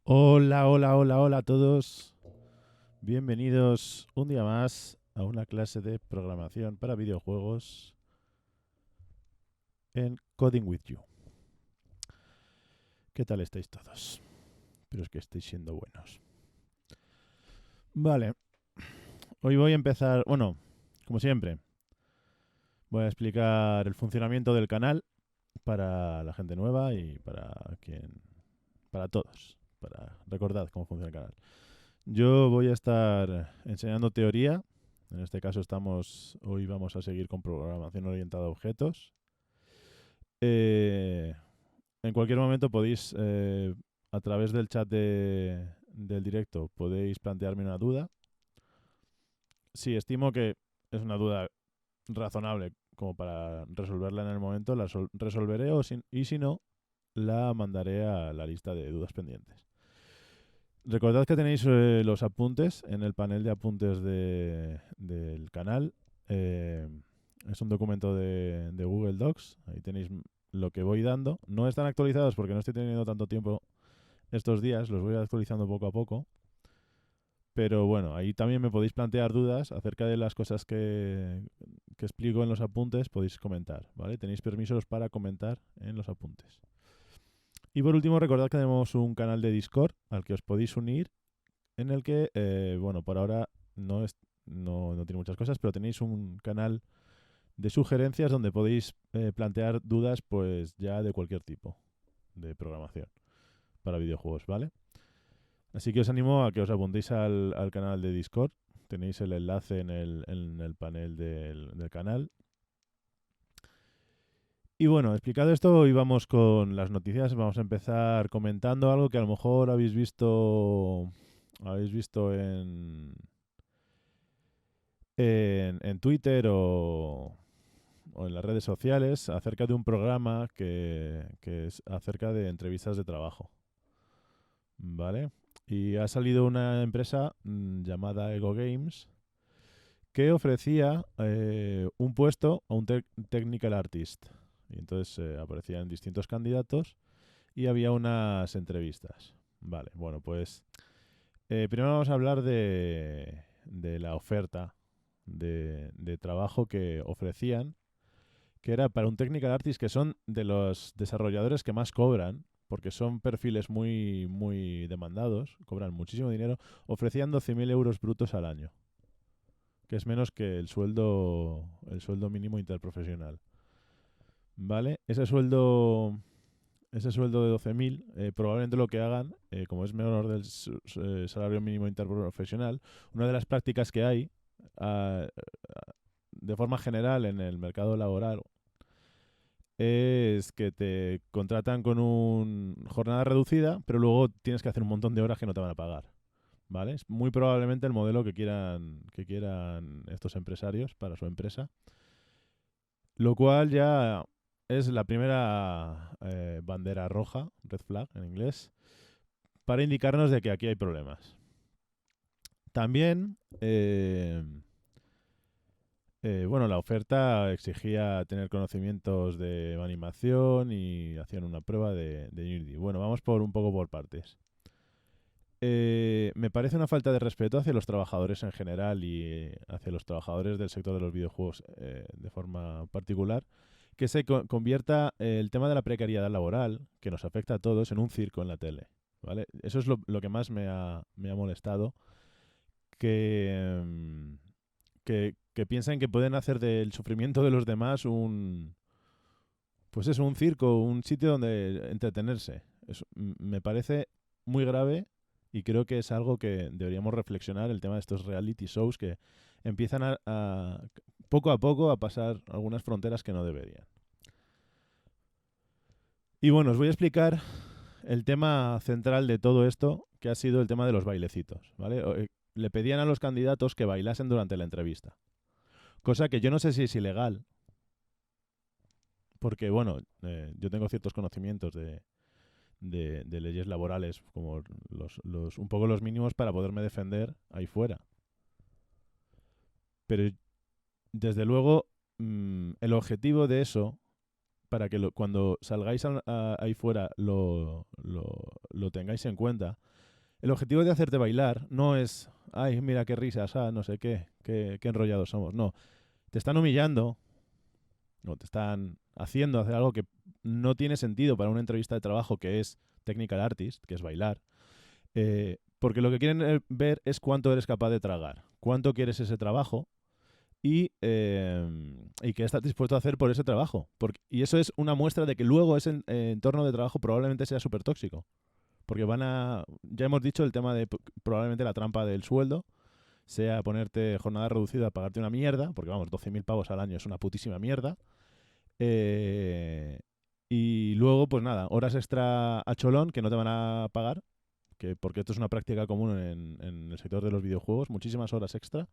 Hola, hola, hola, hola a todos. Bienvenidos un día más a una clase de programación para videojuegos en Coding with You. ¿Qué tal estáis todos? Espero que estéis siendo buenos. Vale, hoy voy a empezar, bueno, como siempre, voy a explicar el funcionamiento del canal para la gente nueva y para todos, para recordad cómo funciona el canal. Yo voy a estar enseñando teoría. En este caso hoy vamos a seguir con programación orientada a objetos. Eh, en cualquier momento podéis, a través del chat del directo, podéis plantearme una duda. Si estimo que es una duda razonable como para resolverla en el momento, resolveré y si no, la mandaré a la lista de dudas pendientes. Recordad que tenéis los apuntes en el panel de apuntes del canal. Eh, es un documento de Google Docs. Ahí tenéis lo que voy dando. No están actualizados porque no estoy teniendo tanto tiempo estos días. Los voy actualizando poco a poco. Pero bueno, ahí también me podéis plantear dudas acerca de las cosas que explico en los apuntes. Podéis comentar, ¿vale? Tenéis permisos para comentar en los apuntes. Y por último, recordad que tenemos un canal de Discord al que os podéis unir en el que, bueno, por ahora no tiene muchas cosas, pero tenéis un canal de sugerencias donde podéis plantear dudas pues ya de cualquier tipo de programación para videojuegos, ¿vale? Así que os animo a que os apuntéis al canal de Discord. Tenéis el enlace en el panel del canal. Y bueno, explicado esto, hoy vamos con las noticias. Vamos a empezar comentando algo que a lo mejor habéis visto en Twitter o en las redes sociales acerca de un programa que es acerca de entrevistas de trabajo, ¿vale? Y ha salido una empresa llamada Ego Games que ofrecía un puesto a un technical artist. Y entonces aparecían distintos candidatos y había unas entrevistas. Vale, bueno, pues primero vamos a hablar de la oferta de trabajo que ofrecían, que era para un technical artist, que son de los desarrolladores que más cobran, porque son perfiles muy, muy demandados, cobran muchísimo dinero, ofrecían 12.000 euros brutos al año, que es menos que el sueldo mínimo interprofesional. ¿Vale? Ese sueldo de 12.000, probablemente lo que hagan, como es menor del salario mínimo interprofesional, una de las prácticas que hay ah, de forma general en el mercado laboral es que te contratan con una jornada reducida, pero luego tienes que hacer un montón de horas que no te van a pagar. ¿Vale? Es muy probablemente el modelo que quieran estos empresarios para su empresa. Lo cual ya es la primera bandera roja, red flag en inglés, para indicarnos de que aquí hay problemas. También, bueno, la oferta exigía tener conocimientos de animación y hacían una prueba de Unity. Bueno, vamos un poco por partes. Me parece una falta de respeto hacia los trabajadores en general y hacia los trabajadores del sector de los videojuegos de forma particular, que se convierta el tema de la precariedad laboral, que nos afecta a todos, en un circo en la tele. ¿Vale? Eso es lo que más me ha molestado, que piensen que pueden hacer del sufrimiento de los demás pues es un circo, un sitio donde entretenerse. Me parece muy grave y creo que es algo que deberíamos reflexionar, el tema de estos reality shows que empiezan poco a poco a pasar algunas fronteras que no deberían. Y bueno, os voy a explicar el tema central de todo esto, que ha sido el tema de los bailecitos, ¿vale? Le pedían a los candidatos que bailasen durante la entrevista, cosa que yo no sé si es ilegal, porque bueno, yo tengo ciertos conocimientos de leyes laborales, como un poco los mínimos para poderme defender ahí fuera. Pero desde luego, el objetivo de eso, para que cuando salgáis ahí fuera lo tengáis en cuenta, El objetivo de hacerte bailar no es, ay, mira qué risas, no sé qué enrollados somos. No, te están humillando o te están haciendo hacer algo que no tiene sentido para una entrevista de trabajo que es technical artist, que es bailar, porque lo que quieren ver es cuánto eres capaz de tragar, cuánto quieres ese trabajo y qué estás dispuesto a hacer por ese trabajo. Y eso es una muestra de que luego ese entorno de trabajo probablemente sea súper tóxico. Porque ya hemos dicho el tema de probablemente la trampa del sueldo, sea ponerte jornada reducida, pagarte una mierda, porque vamos, 12.000 pavos al año es una putísima mierda. Eh, y luego, pues nada, horas extra a cholón que no te van a pagar, porque esto es una práctica común en el sector de los videojuegos, muchísimas horas extra.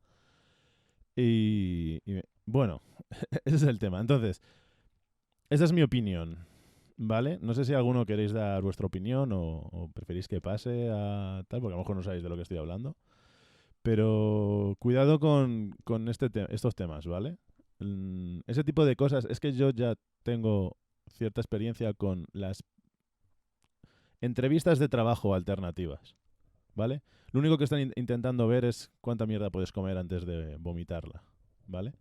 Bueno, ese es el tema. Entonces, esa es mi opinión, ¿vale? No sé si alguno queréis dar vuestra opinión o preferís que pase a tal, porque a lo mejor no sabéis de lo que estoy hablando. Pero cuidado con estos temas, ¿vale? Ese tipo de cosas, es que yo ya tengo cierta experiencia con las entrevistas de trabajo alternativas, ¿vale? Lo único que están intentando ver es cuánta mierda puedes comer antes de vomitarla, ¿vale?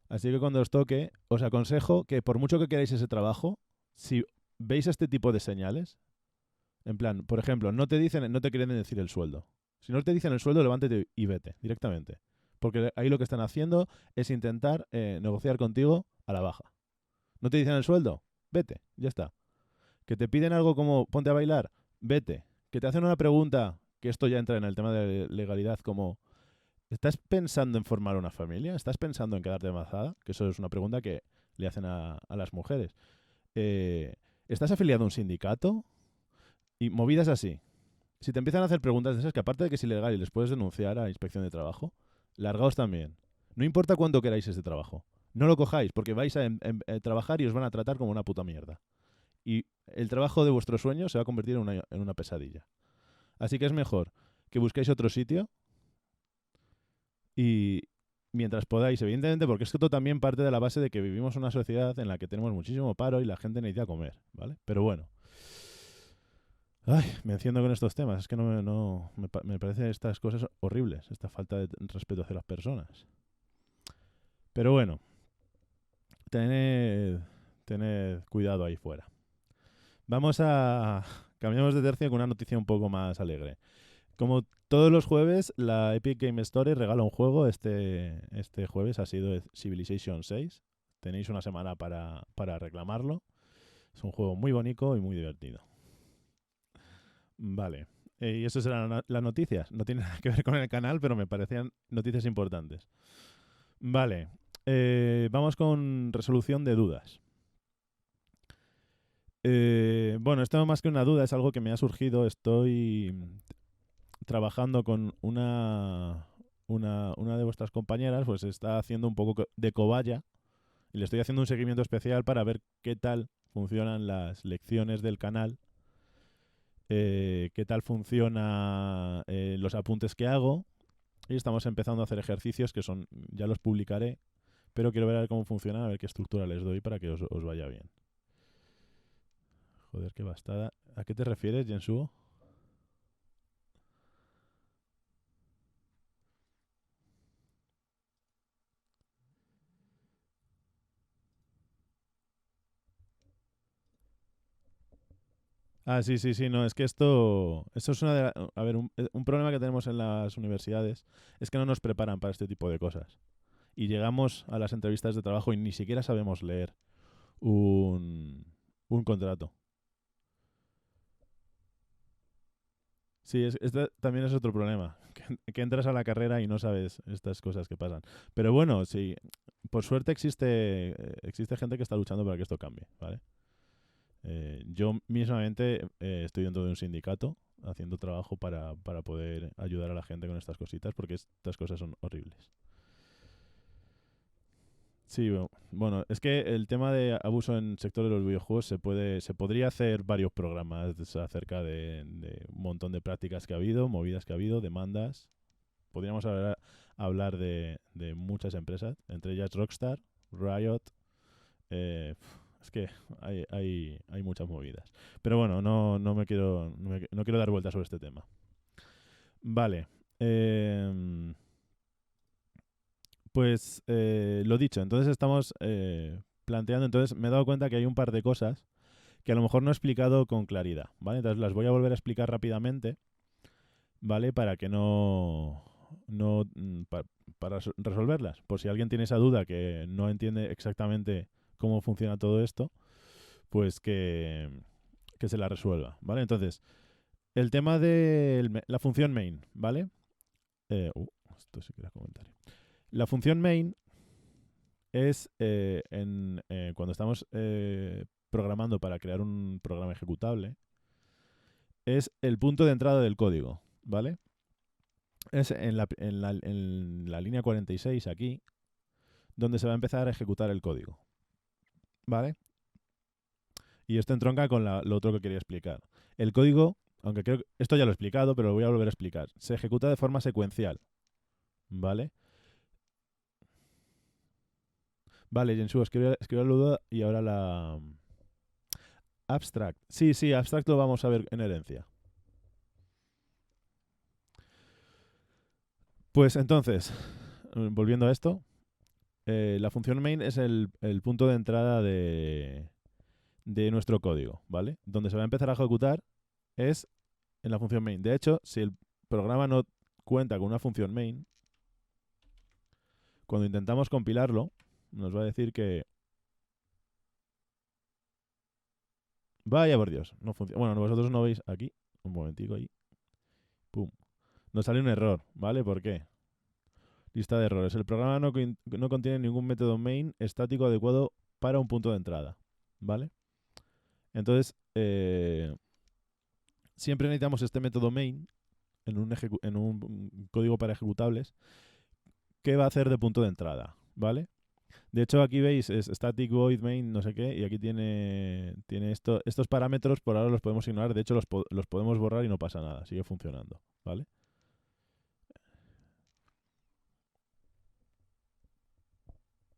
Así que cuando os toque, os aconsejo que por mucho que queráis ese trabajo, si veis este tipo de señales, en plan, por ejemplo, no te quieren decir el sueldo. Si no te dicen el sueldo, levántate y vete directamente. Porque ahí lo que están haciendo es intentar negociar contigo a la baja. ¿No te dicen el sueldo? Vete, ya está. ¿Que te piden algo como ponte a bailar? Vete. ¿Que te hacen una pregunta, que esto ya entra en el tema de legalidad, como ¿estás pensando en formar una familia? ¿Estás pensando en quedarte embarazada? Que eso es una pregunta que le hacen a las mujeres. Eh, ¿Estás afiliado a un sindicato? Y movidas así. Si te empiezan a hacer preguntas de esas, que aparte de que es ilegal y les puedes denunciar a inspección de trabajo, largaos también. No importa cuánto queráis ese trabajo. No lo cojáis, porque vais a trabajar y os van a tratar como una puta mierda. Y el trabajo de vuestro sueño se va a convertir en una pesadilla. Así que es mejor que busquéis otro sitio y mientras podáis, evidentemente, porque esto también parte de la base de que vivimos en una sociedad en la que tenemos muchísimo paro y la gente necesita comer, ¿vale? Pero bueno. Ay, me enciendo con estos temas. Es que me parecen estas cosas horribles, esta falta de respeto hacia las personas. Pero bueno, tened cuidado ahí fuera. Cambiamos de tercio con una noticia un poco más alegre. Como todos los jueves, la Epic Game Store regala un juego. Este jueves ha sido Civilization 6. Tenéis una semana para reclamarlo. Es un juego muy bonito y muy divertido. Vale. Y eso serán las noticias. No tiene nada que ver con el canal, pero me parecían noticias importantes. Vale. Vamos con resolución de dudas. Bueno, esto más que una duda es algo que me ha surgido. Estoy trabajando con una de vuestras compañeras, pues está haciendo un poco de cobaya y le estoy haciendo un seguimiento especial para ver qué tal funcionan las lecciones del canal, qué tal funciona los apuntes que hago y estamos empezando a hacer ejercicios que ya los publicaré, pero quiero ver a ver cómo funciona, a ver qué estructura les doy para que os vaya bien. Joder, qué bastada. ¿A qué te refieres, Jensuo? Ah, sí, sí, sí, no, es que esto es una a ver, un problema que tenemos en las universidades es que no nos preparan para este tipo de cosas. Y llegamos a las entrevistas de trabajo y ni siquiera sabemos leer un contrato. Sí, también es otro problema, que entras a la carrera y no sabes estas cosas que pasan. Pero bueno, sí, por suerte existe gente que está luchando para que esto cambie, ¿vale? Yo mismamente estoy dentro de un sindicato haciendo trabajo para poder ayudar a la gente con estas cositas porque estas cosas son horribles. Sí, bueno, es que el tema de abuso en el sector de los videojuegos se podría hacer varios programas acerca de un montón de prácticas que ha habido, movidas que ha habido, demandas. Podríamos hablar de muchas empresas, entre ellas Rockstar, Riot, Es que hay muchas movidas. Pero bueno, no quiero dar vueltas sobre este tema. Vale. Pues lo dicho, entonces estamos planteando, entonces me he dado cuenta que hay un par de cosas que a lo mejor no he explicado con claridad, ¿vale? Entonces las voy a volver a explicar rápidamente, ¿vale? Para que para resolverlas. Por si alguien tiene esa duda que no entiende exactamente cómo funciona todo esto, pues que se la resuelva, ¿vale? Entonces, el tema de la función main, ¿vale? Esto sí que era comentario. La función main es cuando estamos programando para crear un programa ejecutable, es el punto de entrada del código, ¿vale? Es en la línea 46 aquí, donde se va a empezar a ejecutar el código, ¿vale? Y esto entronca con lo otro que quería explicar. El código, aunque creo que esto ya lo he explicado, pero lo voy a volver a explicar, se ejecuta de forma secuencial, ¿vale? Vale, Jensu, escribe la duda y ahora la abstract. Sí, abstract lo vamos a ver en herencia. Pues entonces, volviendo a esto, la función main es el punto de entrada de nuestro código, ¿vale? Donde se va a empezar a ejecutar es en la función main. De hecho, si el programa no cuenta con una función main, cuando intentamos compilarlo, nos va a decir que... Vaya por Dios, no funciona. Bueno, vosotros no veis aquí. Un momentico ahí. Pum. Nos sale un error, ¿vale? ¿Por qué? Lista de errores. El programa no contiene ningún método main estático adecuado para un punto de entrada, ¿vale? Entonces, siempre necesitamos este método main en un código para ejecutables que va a hacer de punto de entrada, ¿vale? De hecho, aquí veis es static void main no sé qué, y aquí tiene estos parámetros, por ahora los podemos ignorar, de hecho los podemos borrar y no pasa nada, sigue funcionando, ¿vale?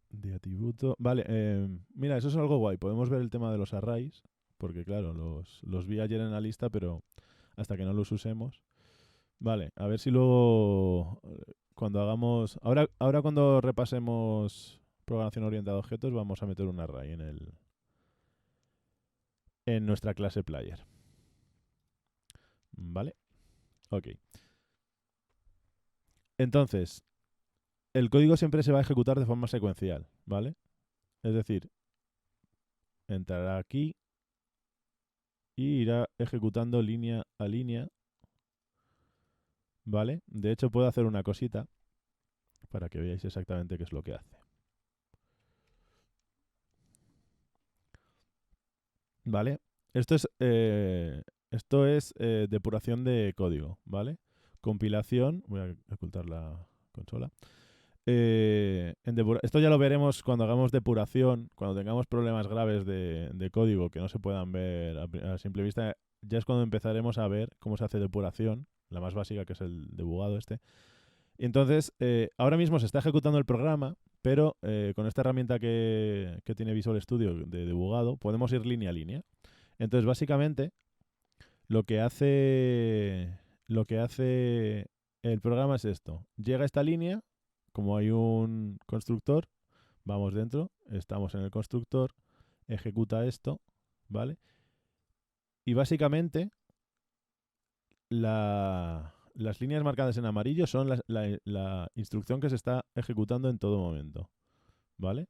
De atributo. Vale, mira, eso es algo guay. Podemos ver el tema de los arrays, porque claro, los vi ayer en la lista, pero hasta que no los usemos. Vale, a ver si luego, cuando hagamos... Ahora cuando repasemos programación orientada a objetos, vamos a meter un array en nuestra clase player. ¿Vale? Ok. Entonces, el código siempre se va a ejecutar de forma secuencial, ¿vale? Es decir, entrará aquí y irá ejecutando línea a línea, ¿vale? De hecho, puedo hacer una cosita para que veáis exactamente qué es lo que hace. ¿Vale? Esto es depuración de código, ¿vale? Compilación, voy a ocultar la consola. Esto ya lo veremos cuando hagamos depuración, cuando tengamos problemas graves de código que no se puedan ver a simple vista, ya es cuando empezaremos a ver cómo se hace depuración, la más básica que es el debugado este. Y entonces, ahora mismo se está ejecutando el programa, pero con esta herramienta que tiene Visual Studio de debugado, podemos ir línea a línea. Entonces, básicamente, lo que hace el programa es esto. Llega a esta línea, como hay un constructor, vamos dentro, estamos en el constructor, ejecuta esto, ¿vale? Y básicamente las líneas marcadas en amarillo son la instrucción que se está ejecutando en todo momento, ¿vale?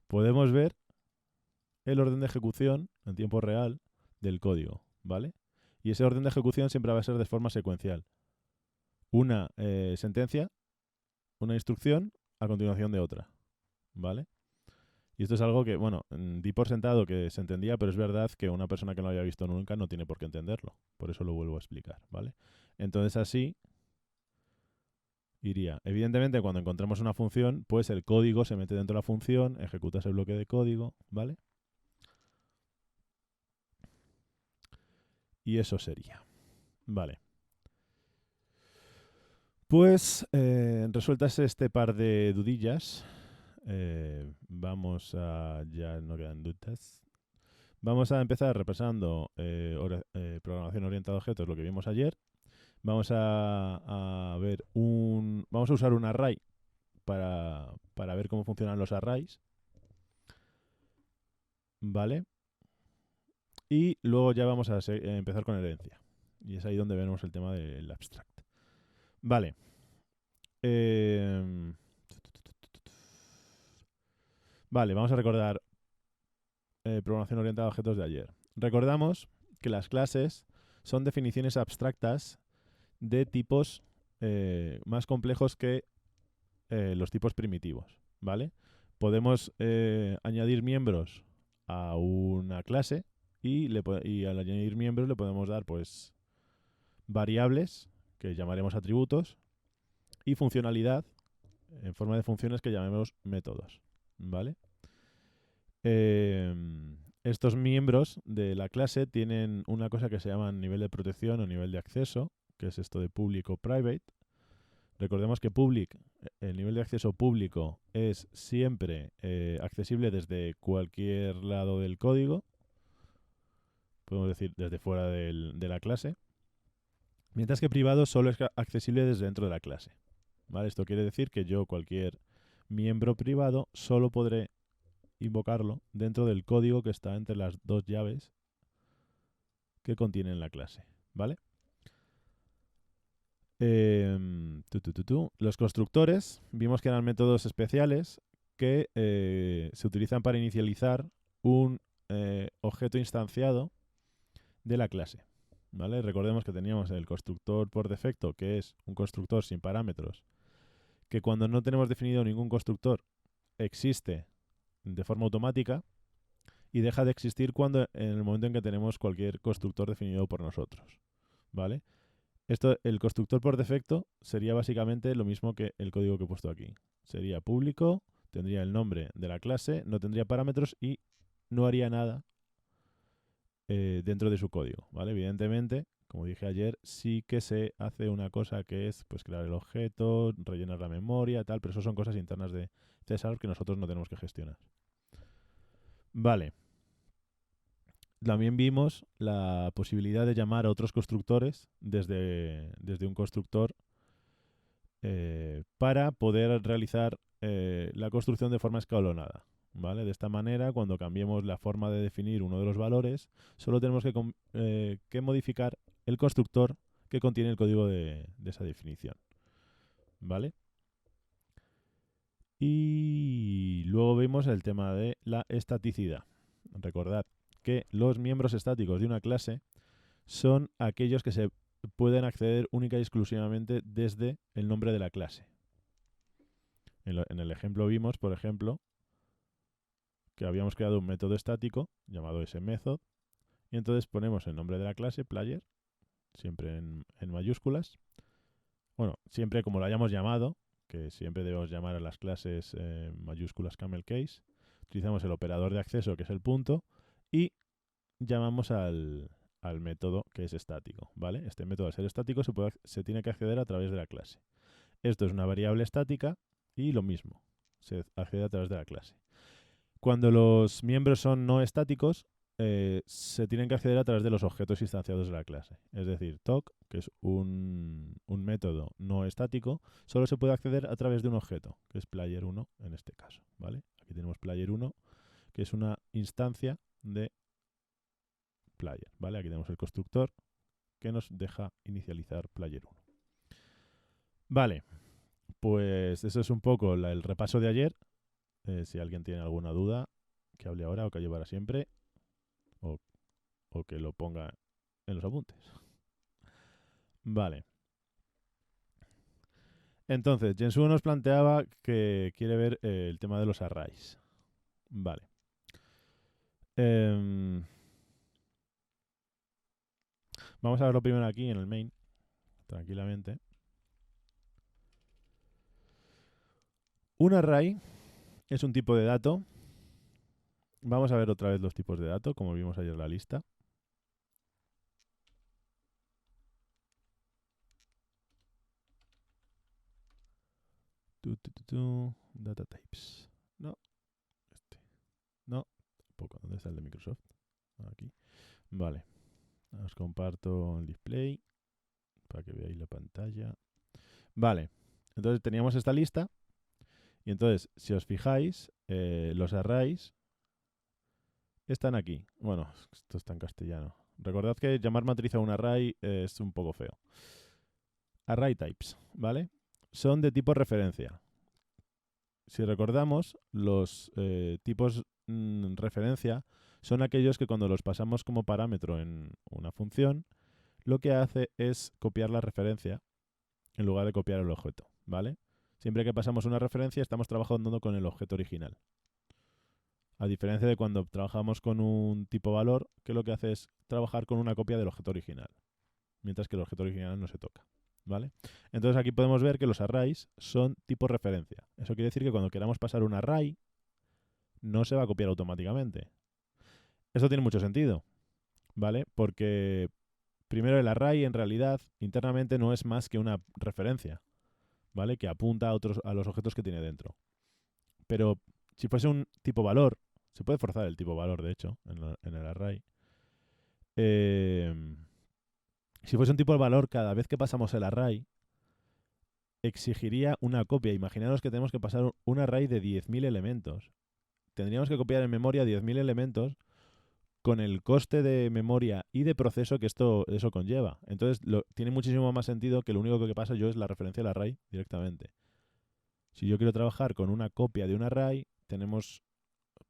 Podemos ver el orden de ejecución en tiempo real del código, ¿vale? Y ese orden de ejecución siempre va a ser de forma secuencial. Una sentencia, una instrucción, a continuación de otra, ¿vale? Y esto es algo que, bueno, di por sentado que se entendía, pero es verdad que una persona que no lo había visto nunca no tiene por qué entenderlo. Por eso lo vuelvo a explicar, ¿vale? Entonces así iría. Evidentemente, cuando encontremos una función, pues el código se mete dentro de la función, ejecuta ese bloque de código, ¿vale? Y eso sería. Vale. Pues resueltas este par de dudillas, vamos a... Ya no quedan dudas. Vamos a empezar repasando programación orientada a objetos, lo que vimos ayer. Vamos a ver Vamos a usar un array para ver cómo funcionan los arrays. ¿Vale? Y luego ya vamos a empezar con herencia. Y es ahí donde vemos el tema del abstract. Vale. Vale, vamos a recordar programación orientada a objetos de ayer. Recordamos que las clases son definiciones abstractas de tipos más complejos que los tipos primitivos, ¿vale? Podemos añadir miembros a una clase y al añadir miembros le podemos dar pues variables que llamaremos atributos y funcionalidad en forma de funciones que llamemos métodos, ¿vale? Estos miembros de la clase tienen una cosa que se llama nivel de protección o nivel de acceso, que es esto de público private. Recordemos que el nivel de acceso público es siempre accesible desde cualquier lado del código, podemos decir desde fuera de la clase, mientras que privado solo es accesible desde dentro de la clase. ¿Vale? Esto quiere decir que yo, cualquier miembro privado, solo podré invocarlo dentro del código que está entre las dos llaves que contienen la clase. ¿Vale? Los constructores vimos que eran métodos especiales que se utilizan para inicializar un objeto instanciado de la clase. ¿Vale? Recordemos que teníamos el constructor por defecto, que es un constructor sin parámetros, que cuando no tenemos definido ningún constructor existe de forma automática y deja de existir en el momento en que tenemos cualquier constructor definido por nosotros. ¿Vale? El constructor por defecto sería básicamente lo mismo que el código que he puesto aquí. Sería público, tendría el nombre de la clase, no tendría parámetros y no haría nada dentro de su código, ¿vale? Evidentemente, como dije ayer, sí que se hace una cosa que es pues crear el objeto, rellenar la memoria, tal, pero eso son cosas internas de César que nosotros no tenemos que gestionar. Vale. También vimos la posibilidad de llamar a otros constructores desde un constructor para poder realizar la construcción de forma escalonada. ¿Vale? De esta manera, cuando cambiemos la forma de definir uno de los valores, solo tenemos que modificar el constructor que contiene el código de esa definición. ¿Vale? Y luego vemos el tema de la estaticidad. Recordad que los miembros estáticos de una clase son aquellos que se pueden acceder única y exclusivamente desde el nombre de la clase. En el ejemplo vimos, por ejemplo, que habíamos creado un método estático llamado smethod y entonces ponemos el nombre de la clase, player, siempre en mayúsculas. Bueno, siempre como lo hayamos llamado, que siempre debemos llamar a las clases mayúsculas camel case. Utilizamos el operador de acceso, que es el punto, y llamamos al método que es estático, ¿vale? Este método, al ser estático, se tiene que acceder a través de la clase. Esto es una variable estática y lo mismo, se accede a través de la clase. Cuando los miembros son no estáticos, se tienen que acceder a través de los objetos instanciados de la clase. Es decir, talk, que es un método no estático, solo se puede acceder a través de un objeto, que es player1 en este caso, ¿vale? Aquí tenemos player1, que es una instancia de player, ¿vale? Aquí tenemos el constructor que nos deja inicializar player1. Vale, pues eso es un poco el repaso de ayer. Si alguien tiene alguna duda, que hable ahora o que lleve para siempre, o que lo ponga en los apuntes. Vale. Entonces, Jensu nos planteaba que quiere ver el tema de los arrays. Vale. Vamos a verlo primero aquí en el main, tranquilamente. Un array es un tipo de dato. Vamos a ver otra vez los tipos de dato, como vimos ayer en la lista. Data types. poco. ¿Dónde está el de Microsoft? Aquí. Vale. Os comparto el display para que veáis la pantalla. Vale. Entonces teníamos esta lista. Y entonces, si os fijáis, los arrays están aquí. Bueno, esto está en castellano. Recordad que llamar matriz a un array es un poco feo. Array types, ¿vale? Son de tipo referencia. Si recordamos, los tipos referencia son aquellos que cuando los pasamos como parámetro en una función, lo que hace es copiar la referencia en lugar de copiar el objeto, ¿vale? Siempre que pasamos una referencia estamos trabajando con el objeto original. A diferencia de cuando trabajamos con un tipo valor, que lo que hace es trabajar con una copia del objeto original, mientras que el objeto original no se toca, ¿vale? Entonces aquí podemos ver que los arrays son tipo referencia. Eso quiere decir que cuando queramos pasar un array, no se va a copiar automáticamente. Esto tiene mucho sentido, ¿vale? Porque primero el array en realidad internamente no es más que una referencia, ¿vale? Que apunta a los objetos que tiene dentro. Pero si fuese un tipo valor, se puede forzar el tipo valor, de hecho, en el array. Si fuese un tipo de valor, cada vez que pasamos el array, exigiría una copia. Imaginaros que tenemos que pasar un array de 10.000 elementos. Tendríamos que copiar en memoria 10.000 elementos con el coste de memoria y de proceso que eso conlleva. Entonces tiene muchísimo más sentido que lo único que pasa yo es la referencia al array directamente. Si yo quiero trabajar con una copia de un array,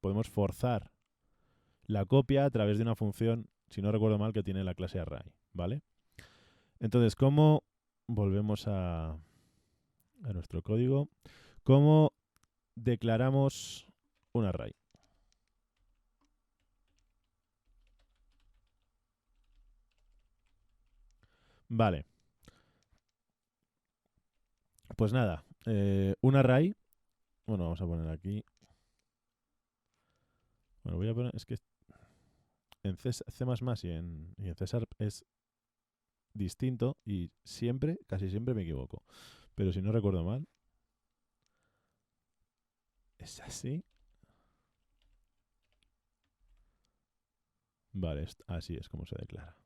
podemos forzar la copia a través de una función, si no recuerdo mal, que tiene la clase array, ¿vale? Entonces, ¿cómo volvemos a nuestro código? ¿Cómo declaramos un array? Vale. Pues nada, un array, bueno, vamos a poner aquí. Bueno, voy a poner, es que en C++ y en C# es distinto y siempre, casi siempre me equivoco. Pero si no recuerdo mal, es así. Vale, así es como se declara.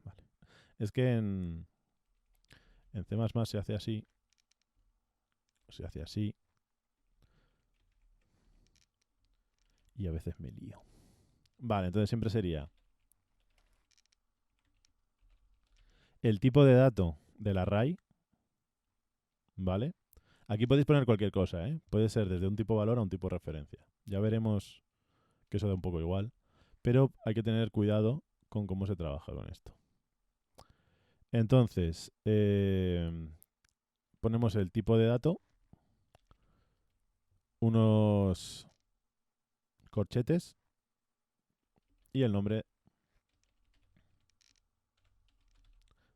Vale. Es que en C++ se hace así, y a veces me lío. Vale, entonces siempre sería el tipo de dato del array, ¿vale? Aquí podéis poner cualquier cosa, ¿eh? Puede ser desde un tipo valor a un tipo referencia. Ya veremos que eso da un poco igual, pero hay que tener cuidado con cómo se trabaja con esto. Entonces, ponemos el tipo de dato, unos corchetes y el nombre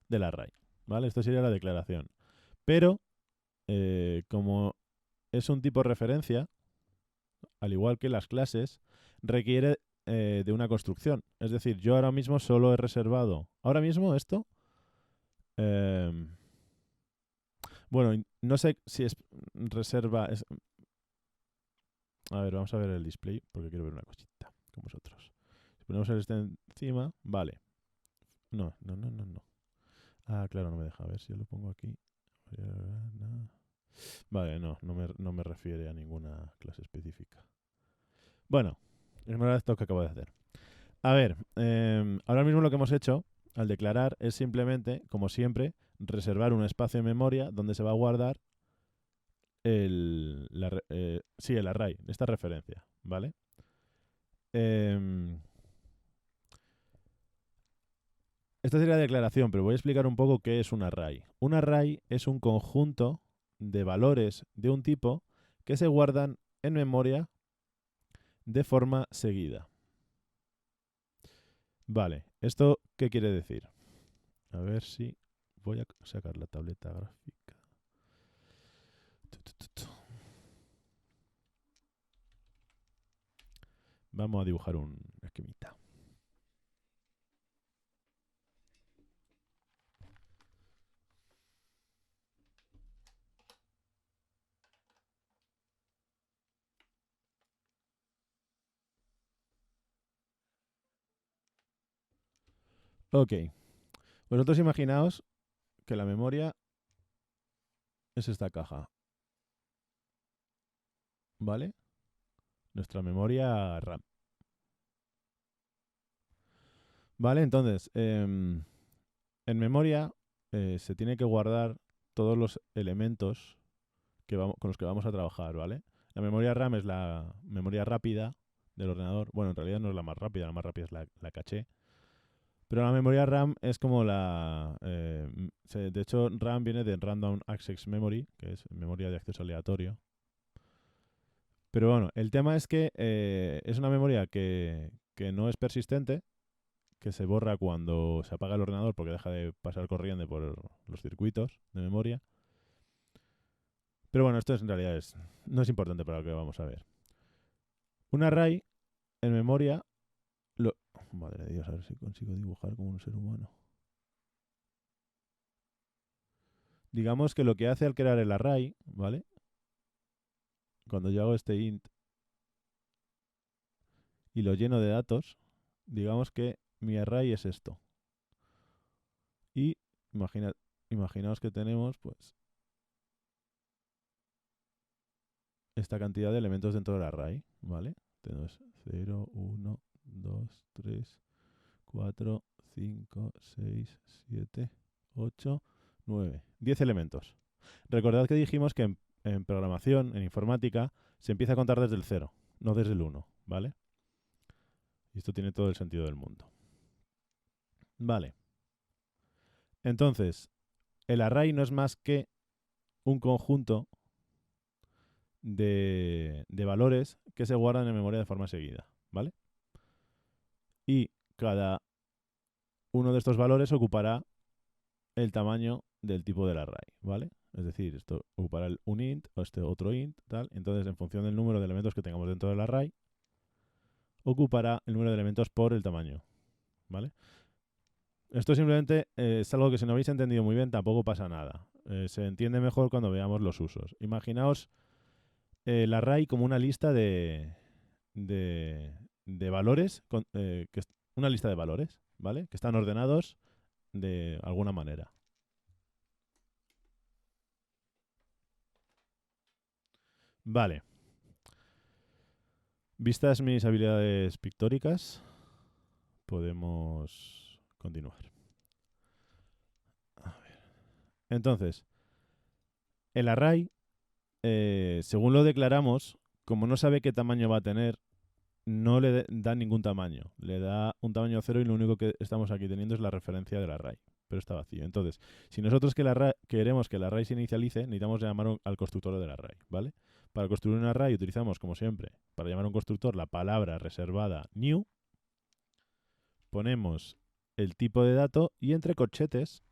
del array, ¿vale? Esto sería la declaración. Pero, como es un tipo referencia, al igual que las clases, requiere de una construcción. Es decir, yo ahora mismo solo he reservado. Ahora mismo esto. Bueno, no sé si es reserva. A ver, vamos a ver el display porque quiero ver una cosita con vosotros. Si ponemos el este encima, vale. No. Ah, claro, no me deja. A ver si yo lo pongo aquí. Vale, no me refiere a ninguna clase específica. Bueno, ignorad esto que acabo de hacer. A ver, ahora mismo lo que hemos hecho al declarar es simplemente, como siempre, reservar un espacio en memoria donde se va a guardar el array, esta referencia, ¿vale? Esta sería la declaración, pero voy a explicar un poco qué es un array. Un array es un conjunto de valores de un tipo que se guardan en memoria de forma seguida. Vale, ¿esto qué quiere decir? A ver si voy a sacar la tableta gráfica. Vamos a dibujar un esquemita. Ok. Vosotros imaginaos que la memoria es esta caja, ¿vale? Nuestra memoria RAM. Vale, entonces, en memoria se tiene que guardar todos los elementos con los que vamos a trabajar, ¿vale? La memoria RAM es la memoria rápida del ordenador. Bueno, en realidad no es la más rápida es la caché. Pero la memoria RAM es como de hecho, RAM viene de Random Access Memory, que es memoria de acceso aleatorio. Pero bueno, el tema es que es una memoria que no es persistente, que se borra cuando se apaga el ordenador porque deja de pasar corriente por los circuitos de memoria. Pero bueno, esto en realidad no es importante para lo que vamos a ver. Un array en memoria... Madre de Dios, a ver si consigo dibujar como un ser humano. Digamos que lo que hace al crear el array, ¿vale? Cuando yo hago este int y lo lleno de datos, digamos que mi array es esto. Y imaginaos que tenemos pues esta cantidad de elementos dentro del array, ¿vale? Tenemos 0, 1, 2, 3, 4, 5, 6, 7, 8, 9. 10 elementos. Recordad que dijimos que en programación, en informática, se empieza a contar desde el 0, no desde el 1, ¿vale? Y esto tiene todo el sentido del mundo. Vale. Entonces, el array no es más que un conjunto de valores que se guardan en memoria de forma seguida, ¿vale? Y cada uno de estos valores ocupará el tamaño del tipo del array, ¿vale? Es decir, esto ocupará un int o este otro int, tal. Entonces, en función del número de elementos que tengamos dentro del array, ocupará el número de elementos por el tamaño, ¿vale? Esto simplemente es algo que si no habéis entendido muy bien tampoco pasa nada. Se entiende mejor cuando veamos los usos. Imaginaos el array como una lista de valores, una lista de valores, ¿vale? Que están ordenados de alguna manera. Vale. Vistas mis habilidades pictóricas, podemos continuar. A ver. Entonces, el array, según lo declaramos, como no sabe qué tamaño va a tener, no le da ningún tamaño. Le da un tamaño cero y lo único que estamos aquí teniendo es la referencia del array. Pero está vacío. Entonces, si nosotros queremos que el array se inicialice, necesitamos llamar al constructor del array, ¿vale? Para construir un array utilizamos, como siempre, para llamar a un constructor la palabra reservada new. Ponemos el tipo de dato y entre corchetes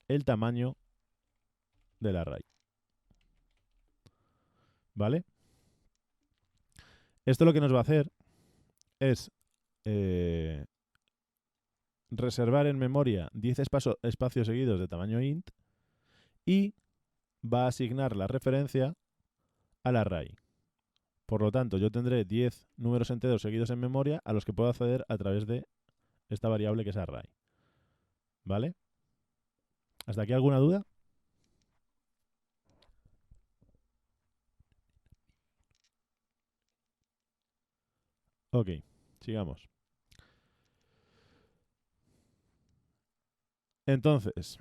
el tamaño del array. ¿Vale? Esto lo que nos va a hacer es reservar en memoria 10 espacios seguidos de tamaño int y va a asignar la referencia al array. Por lo tanto, yo tendré 10 números enteros seguidos en memoria a los que puedo acceder a través de esta variable que es array. ¿Vale? ¿Hasta aquí alguna duda? Ok, sigamos. Entonces,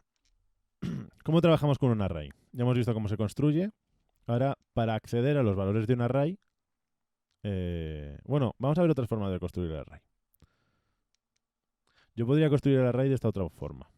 ¿cómo trabajamos con un array? Ya hemos visto cómo se construye. Ahora, para acceder a los valores de un array, bueno, vamos a ver otras formas de construir el array. Yo podría construir el array de esta otra forma.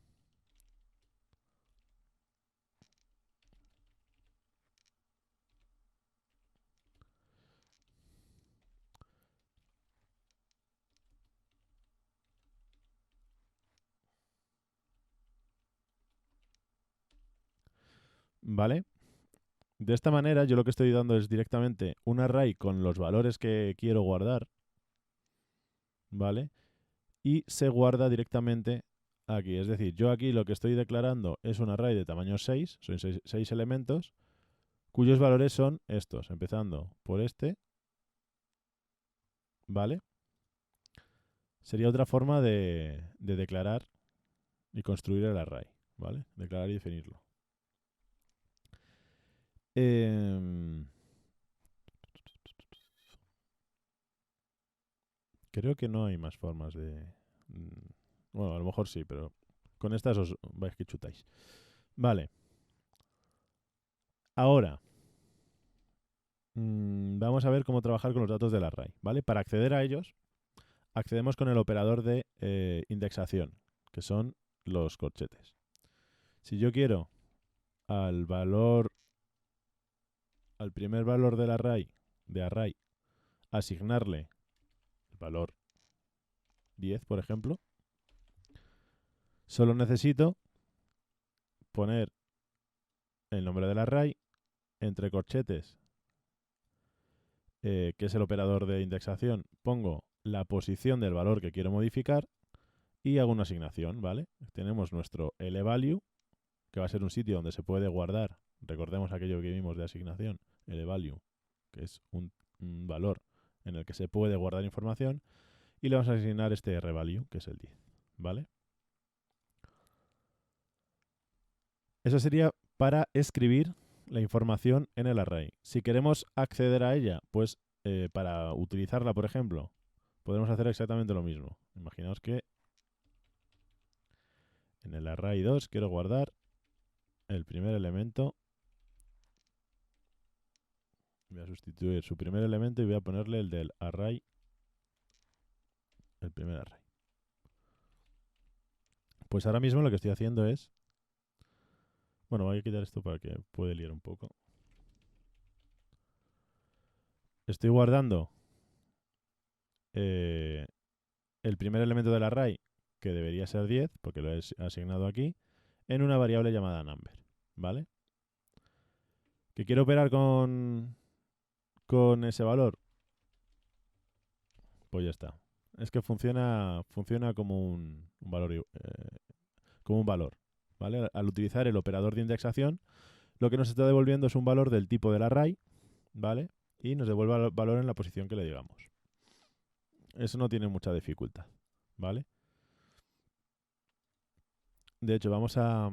¿Vale? De esta manera, yo lo que estoy dando es directamente un array con los valores que quiero guardar, ¿vale? Y se guarda directamente aquí. Es decir, yo aquí lo que estoy declarando es un array de tamaño 6, son 6 elementos, cuyos valores son estos, empezando por este, ¿vale? sería otra forma de declarar y construir el array, ¿vale? Declarar y definirlo. Creo que no hay más formas de... Bueno, a lo mejor sí, pero con estas os vais que chutáis. Vale. Ahora, vamos a ver cómo trabajar con los datos del array, ¿vale? Para acceder a ellos, accedemos con el operador de indexación, que son los corchetes. Si yo quiero al primer valor del array, asignarle el valor 10, por ejemplo, solo necesito poner el nombre del array entre corchetes, que es el operador de indexación, pongo la posición del valor que quiero modificar y hago una asignación, ¿vale? Tenemos nuestro lvalue, que va a ser un sitio donde se puede guardar, recordemos aquello que vimos de asignación, lvalue, que es un valor en el que se puede guardar información, y le vamos a asignar este rvalue, que es el 10, ¿vale? Eso sería para escribir la información en el array. Si queremos acceder a ella, pues para utilizarla, por ejemplo, podemos hacer exactamente lo mismo. Imaginaos que en el array 2 quiero guardar el primer elemento. Voy a sustituir su primer elemento y voy a ponerle el del array, el primer array. Pues ahora mismo lo que estoy haciendo es... Bueno, voy a quitar esto para que pueda liar un poco. Estoy guardando el primer elemento del array, que debería ser 10, porque lo he asignado aquí, en una variable llamada number, ¿vale? ¿Que quiero operar con ese valor? Pues ya está. Es que funciona como un valor, como un valor, ¿vale? Al utilizar el operador de indexación, lo que nos está devolviendo es un valor del tipo del array, ¿vale? Y nos devuelve el valor en la posición que le digamos. Eso no tiene mucha dificultad, ¿vale? De hecho, vamos a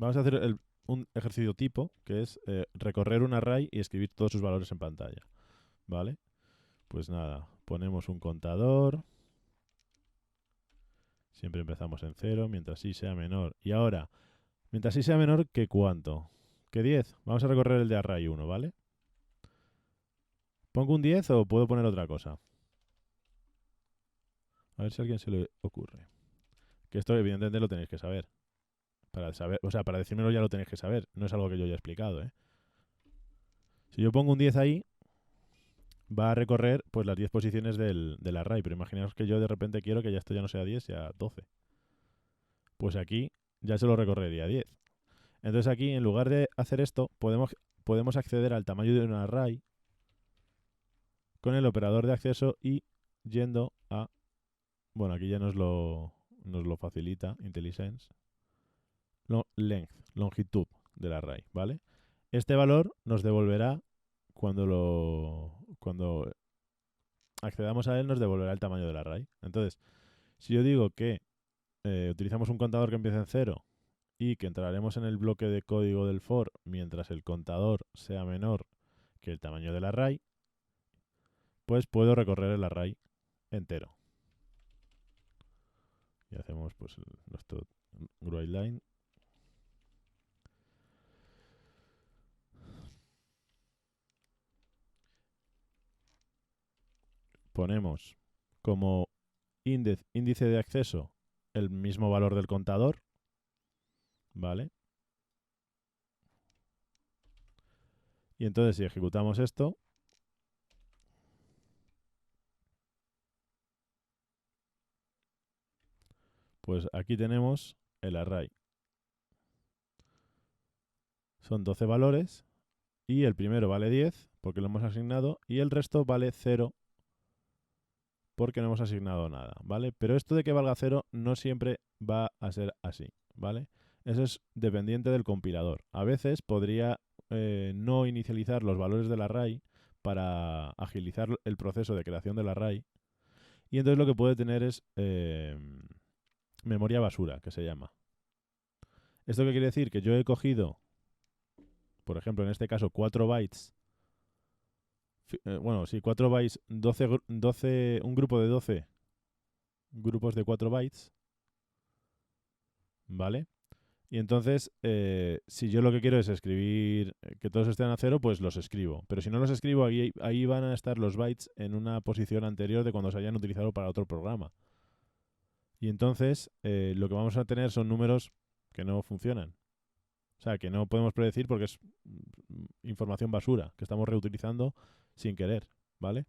hacer un ejercicio tipo, que es recorrer un array y escribir todos sus valores en pantalla, ¿vale? Pues nada, ponemos un contador. Siempre empezamos en 0, mientras i sea menor. Y ahora, mientras i sea menor, ¿que cuánto? ¿Que 10? Vamos a recorrer el de array 1, ¿vale? ¿Pongo un 10 o puedo poner otra cosa? A ver si a alguien se le ocurre. Que esto evidentemente lo tenéis que saber. Para saber, o sea, para decírmelo ya lo tenéis que saber. No es algo que yo haya explicado, ¿eh? Si yo pongo un 10 ahí, va a recorrer pues las 10 posiciones del array. Pero imaginaos que yo de repente quiero que ya esto ya no sea 10, sea 12. Pues aquí ya se lo recorrería 10. Entonces aquí, en lugar de hacer esto, podemos acceder al tamaño de un array con el operador de acceso y yendo a... Bueno, aquí ya nos lo facilita IntelliSense. Length, longitud del array, ¿vale? Este valor nos devolverá cuando accedamos a él, nos devolverá el tamaño del array. Entonces, si yo digo que utilizamos un contador que empieza en 0 y que entraremos en el bloque de código del for mientras el contador sea menor que el tamaño del array, pues puedo recorrer el array entero. Y hacemos pues nuestro writeLine. Ponemos como índice de acceso el mismo valor del contador, ¿vale? Y entonces si ejecutamos esto, pues aquí tenemos el array. Son 12 valores y el primero vale 10 porque lo hemos asignado y el resto vale 0 porque no hemos asignado nada, ¿vale? Pero esto de que valga 0 no siempre va a ser así, ¿vale? Eso es dependiente del compilador. A veces podría no inicializar los valores del array para agilizar el proceso de creación del array. Y entonces lo que puede tener es memoria basura, que se llama. ¿Esto qué quiere decir? Que yo he cogido, por ejemplo, en este caso, 4 bytes. Bueno, sí, 4 bytes, 12, un grupo de 12 grupos de 4 bytes, ¿vale? Y entonces, si yo lo que quiero es escribir que todos estén a cero, pues los escribo. Pero si no los escribo, ahí van a estar los bytes en una posición anterior de cuando se hayan utilizado para otro programa. Y entonces, lo que vamos a tener son números que no funcionan. O sea, que no podemos predecir porque es información basura que estamos reutilizando sin querer, ¿vale?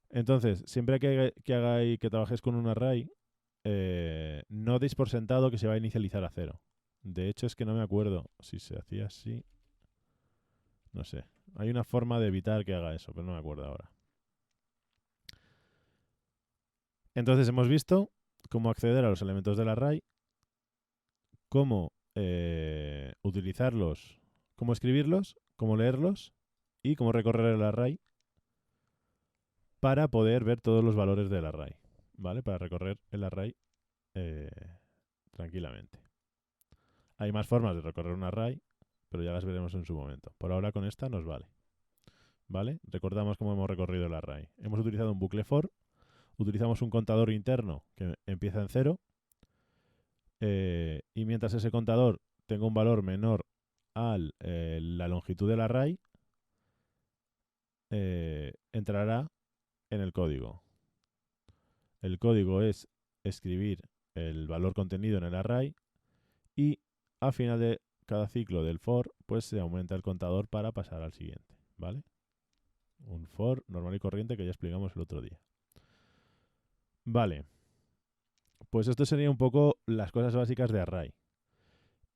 Entonces, siempre que trabajes con un array, no deis por sentado que se va a inicializar a cero. De hecho, es que no me acuerdo si se hacía así. No sé. Hay una forma de evitar que haga eso, pero no me acuerdo ahora. Entonces hemos visto cómo acceder a los elementos del array, cómo utilizarlos, cómo escribirlos, cómo leerlos y cómo recorrer el array para poder ver todos los valores del array, ¿vale? Para recorrer el array eh, tranquilamente. Hay más formas de recorrer un array, pero ya las veremos en su momento. Por ahora con esta nos vale, ¿vale? Recordamos cómo hemos recorrido el array. Hemos utilizado un bucle for, utilizamos un contador interno que empieza en 0 y mientras ese contador tenga un valor menor a la longitud del array, entrará en el código. El código es escribir el valor contenido en el array y a final de cada ciclo del for, pues se aumenta el contador para pasar al siguiente, ¿vale? Un for normal y corriente que ya explicamos el otro día. Vale, pues esto sería un poco las cosas básicas de array.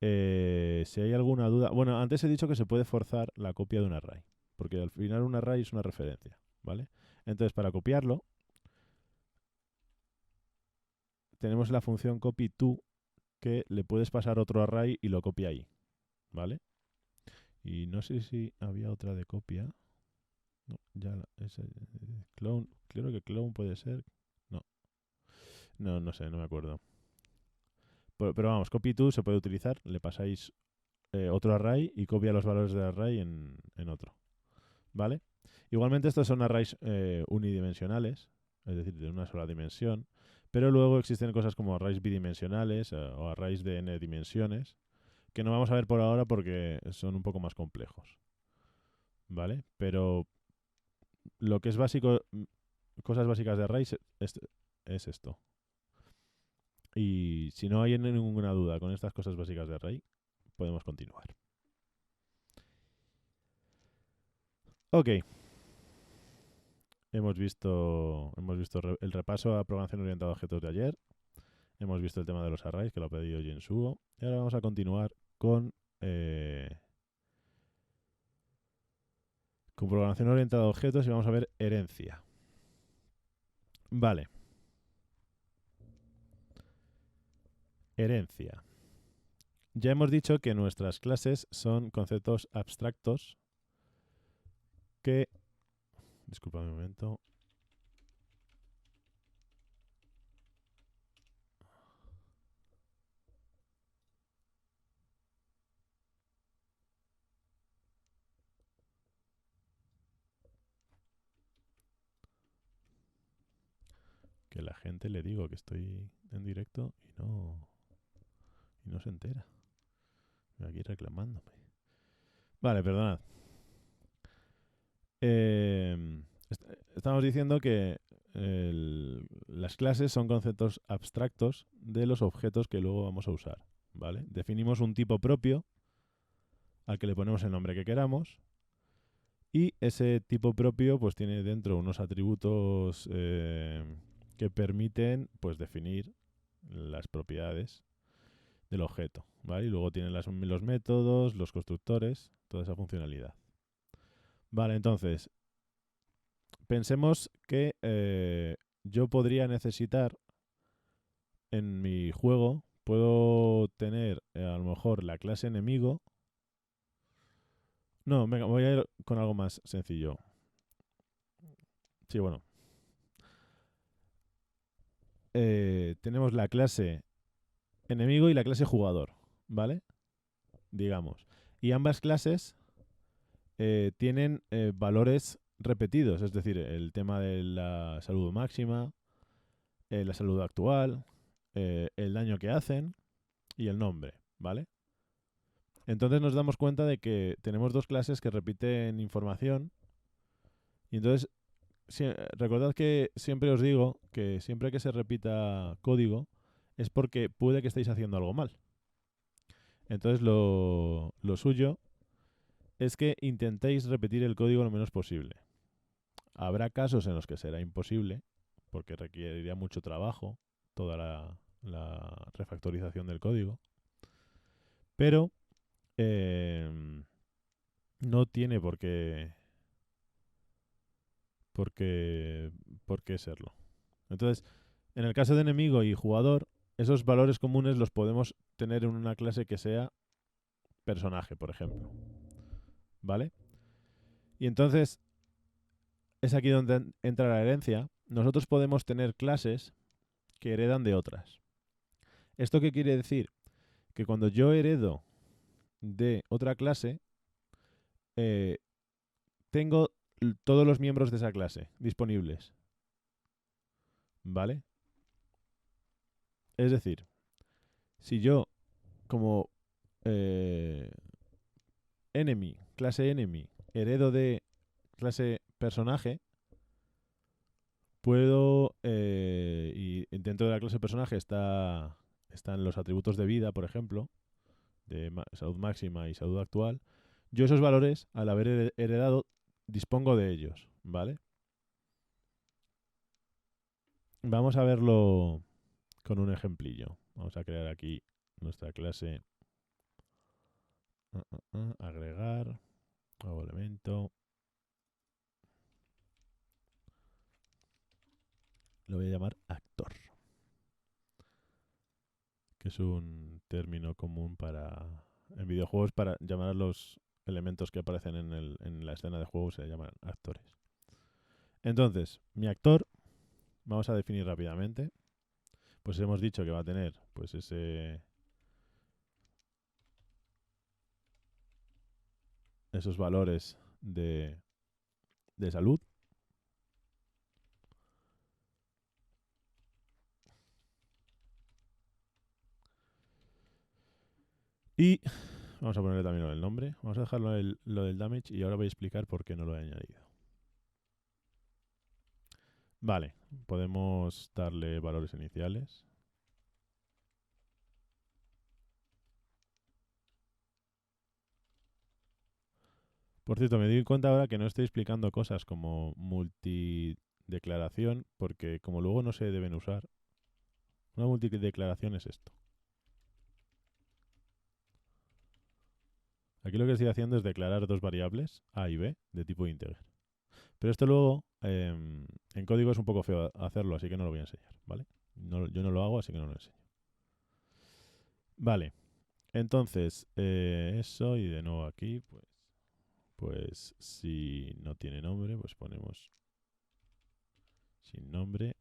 Si hay alguna duda... Bueno, antes he dicho que se puede forzar la copia de un array, porque al final un array es una referencia, ¿vale? Entonces, para copiarlo, tenemos la función copy_to que le puedes pasar otro array y lo copia ahí, ¿vale? Y no sé si había otra de copia. No, ya clone, creo que clone puede ser. No, no sé, no me acuerdo. Pero vamos, copy_to se puede utilizar, le pasáis otro array y copia los valores del array en otro, ¿vale? Igualmente estos son arrays unidimensionales, es decir, de una sola dimensión, pero luego existen cosas como arrays bidimensionales o arrays de n dimensiones, que no vamos a ver por ahora porque son un poco más complejos, ¿vale? Pero lo que es básico, cosas básicas de arrays es esto. Y si no hay ninguna duda con estas cosas básicas de array, podemos continuar. Ok. Hemos visto el repaso a programación orientada a objetos de ayer. Hemos visto el tema de los arrays, que lo ha pedido Jinsuo. Y ahora vamos a continuar con programación orientada a objetos y vamos a ver herencia. Vale. Herencia. Ya hemos dicho que nuestras clases son conceptos abstractos que... Disculpadme un momento. Que la gente le digo que estoy en directo y no se entera. Aquí reclamándome. Vale, perdonad. Estamos diciendo que las clases son conceptos abstractos de los objetos que luego vamos a usar, ¿vale? Definimos un tipo propio al que le ponemos el nombre que queramos y ese tipo propio pues tiene dentro unos atributos que permiten pues definir las propiedades del objeto, ¿vale? Y luego tienen los métodos, los constructores, toda esa funcionalidad. Vale, entonces, pensemos que yo podría necesitar en mi juego, puedo tener a lo mejor la clase enemigo, No, venga, voy a ir con algo más sencillo. Sí, bueno. Tenemos la clase enemigo y la clase jugador, ¿vale? Digamos. Y ambas clases tienen valores repetidos, es decir, el tema de la salud máxima, la salud actual, el daño que hacen y el nombre, ¿vale? Entonces nos damos cuenta de que tenemos dos clases que repiten información y entonces recordad que siempre os digo que siempre que se repita código es porque puede que estéis haciendo algo mal. Entonces lo suyo es que intentéis repetir el código lo menos posible. Habrá casos en los que será imposible porque requeriría mucho trabajo toda la refactorización del código, pero no tiene por qué, por qué serlo. Entonces, en el caso de enemigo y jugador, esos valores comunes los podemos tener en una clase que sea personaje, por ejemplo. ¿Vale? Y entonces es aquí donde entra la herencia. Nosotros podemos tener clases que heredan de otras. ¿Esto qué quiere decir? Que cuando yo heredo de otra clase, eh, tengo todos los miembros de esa clase disponibles. ¿Vale? Es decir, si yo como eh, clase enemy, heredo de clase personaje, puedo, y dentro de la clase personaje están los atributos de vida, por ejemplo, de salud máxima y salud actual. Yo esos valores, al haber heredado, dispongo de ellos, ¿vale? Vamos a verlo con un ejemplillo. Vamos a crear aquí nuestra clase. Agregar, nuevo elemento. Lo voy a llamar actor, que es un término común en videojuegos para llamar a los elementos que aparecen en la escena de juego, se llaman actores. Entonces, mi actor, vamos a definir rápidamente, pues hemos dicho que va a tener pues esos valores de salud. Y vamos a ponerle también el nombre. Vamos a dejarlo lo del damage y ahora voy a explicar por qué no lo he añadido. Vale, podemos darle valores iniciales. Por cierto, me di cuenta ahora que no estoy explicando cosas como multideclaración, porque como luego no se deben usar, una multideclaración es esto. Aquí lo que estoy haciendo es declarar dos variables, A y B, de tipo integer. Pero esto luego, en código es un poco feo hacerlo, así que no lo voy a enseñar, ¿vale? Yo no lo hago, así que no lo enseño. Vale, entonces, eso y de nuevo aquí, pues si no tiene nombre, pues ponemos sin nombre.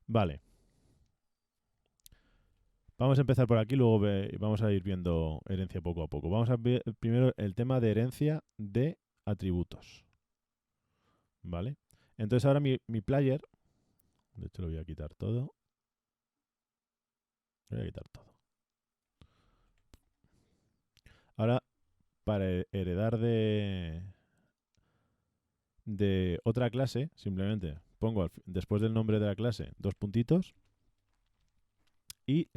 Vale, vamos a empezar por aquí, luego vamos a ir viendo herencia poco a poco. Vamos a ver primero el tema de herencia de atributos. ¿Vale? Entonces ahora mi player, de hecho lo voy a quitar todo. Lo voy a quitar todo. Ahora, para heredar de otra clase, simplemente pongo después del nombre de la clase dos puntitos y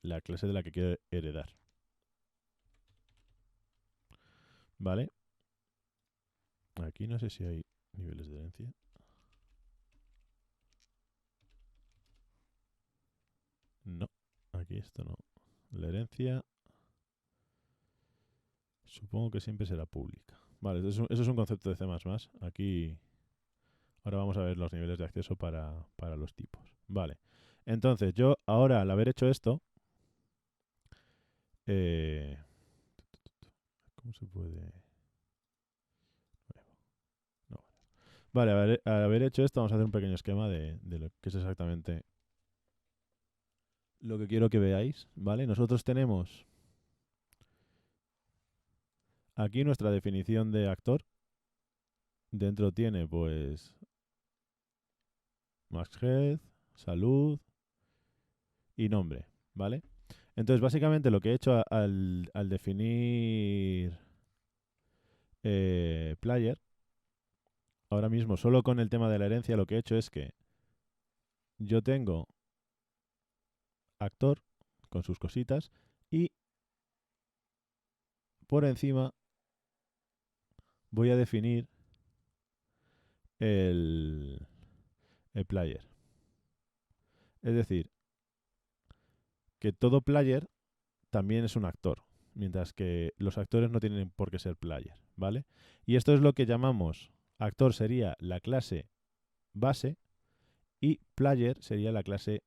la clase de la que quiero heredar. ¿Vale? Aquí no sé si hay niveles de herencia. No, aquí esto no. La herencia supongo que siempre será pública. Vale, eso es un concepto de C++. Aquí ahora vamos a ver los niveles de acceso para los tipos. Vale, entonces yo ahora al haber hecho esto, eh, ¿Cómo se puede...? No. Vale, al haber hecho esto, vamos a hacer un pequeño esquema de lo que es exactamente lo que quiero que veáis, ¿vale? Nosotros tenemos aquí nuestra definición de actor. Dentro tiene, pues, Max Head, salud y nombre, ¿vale? Entonces, básicamente lo que he hecho al definir player, ahora mismo, solo con el tema de la herencia, lo que he hecho es que yo tengo actor con sus cositas y por encima voy a definir el, el player. Es decir, que todo player también es un actor, mientras que los actores no tienen por qué ser player, ¿vale? Y esto es lo que llamamos actor sería la clase base y player sería la clase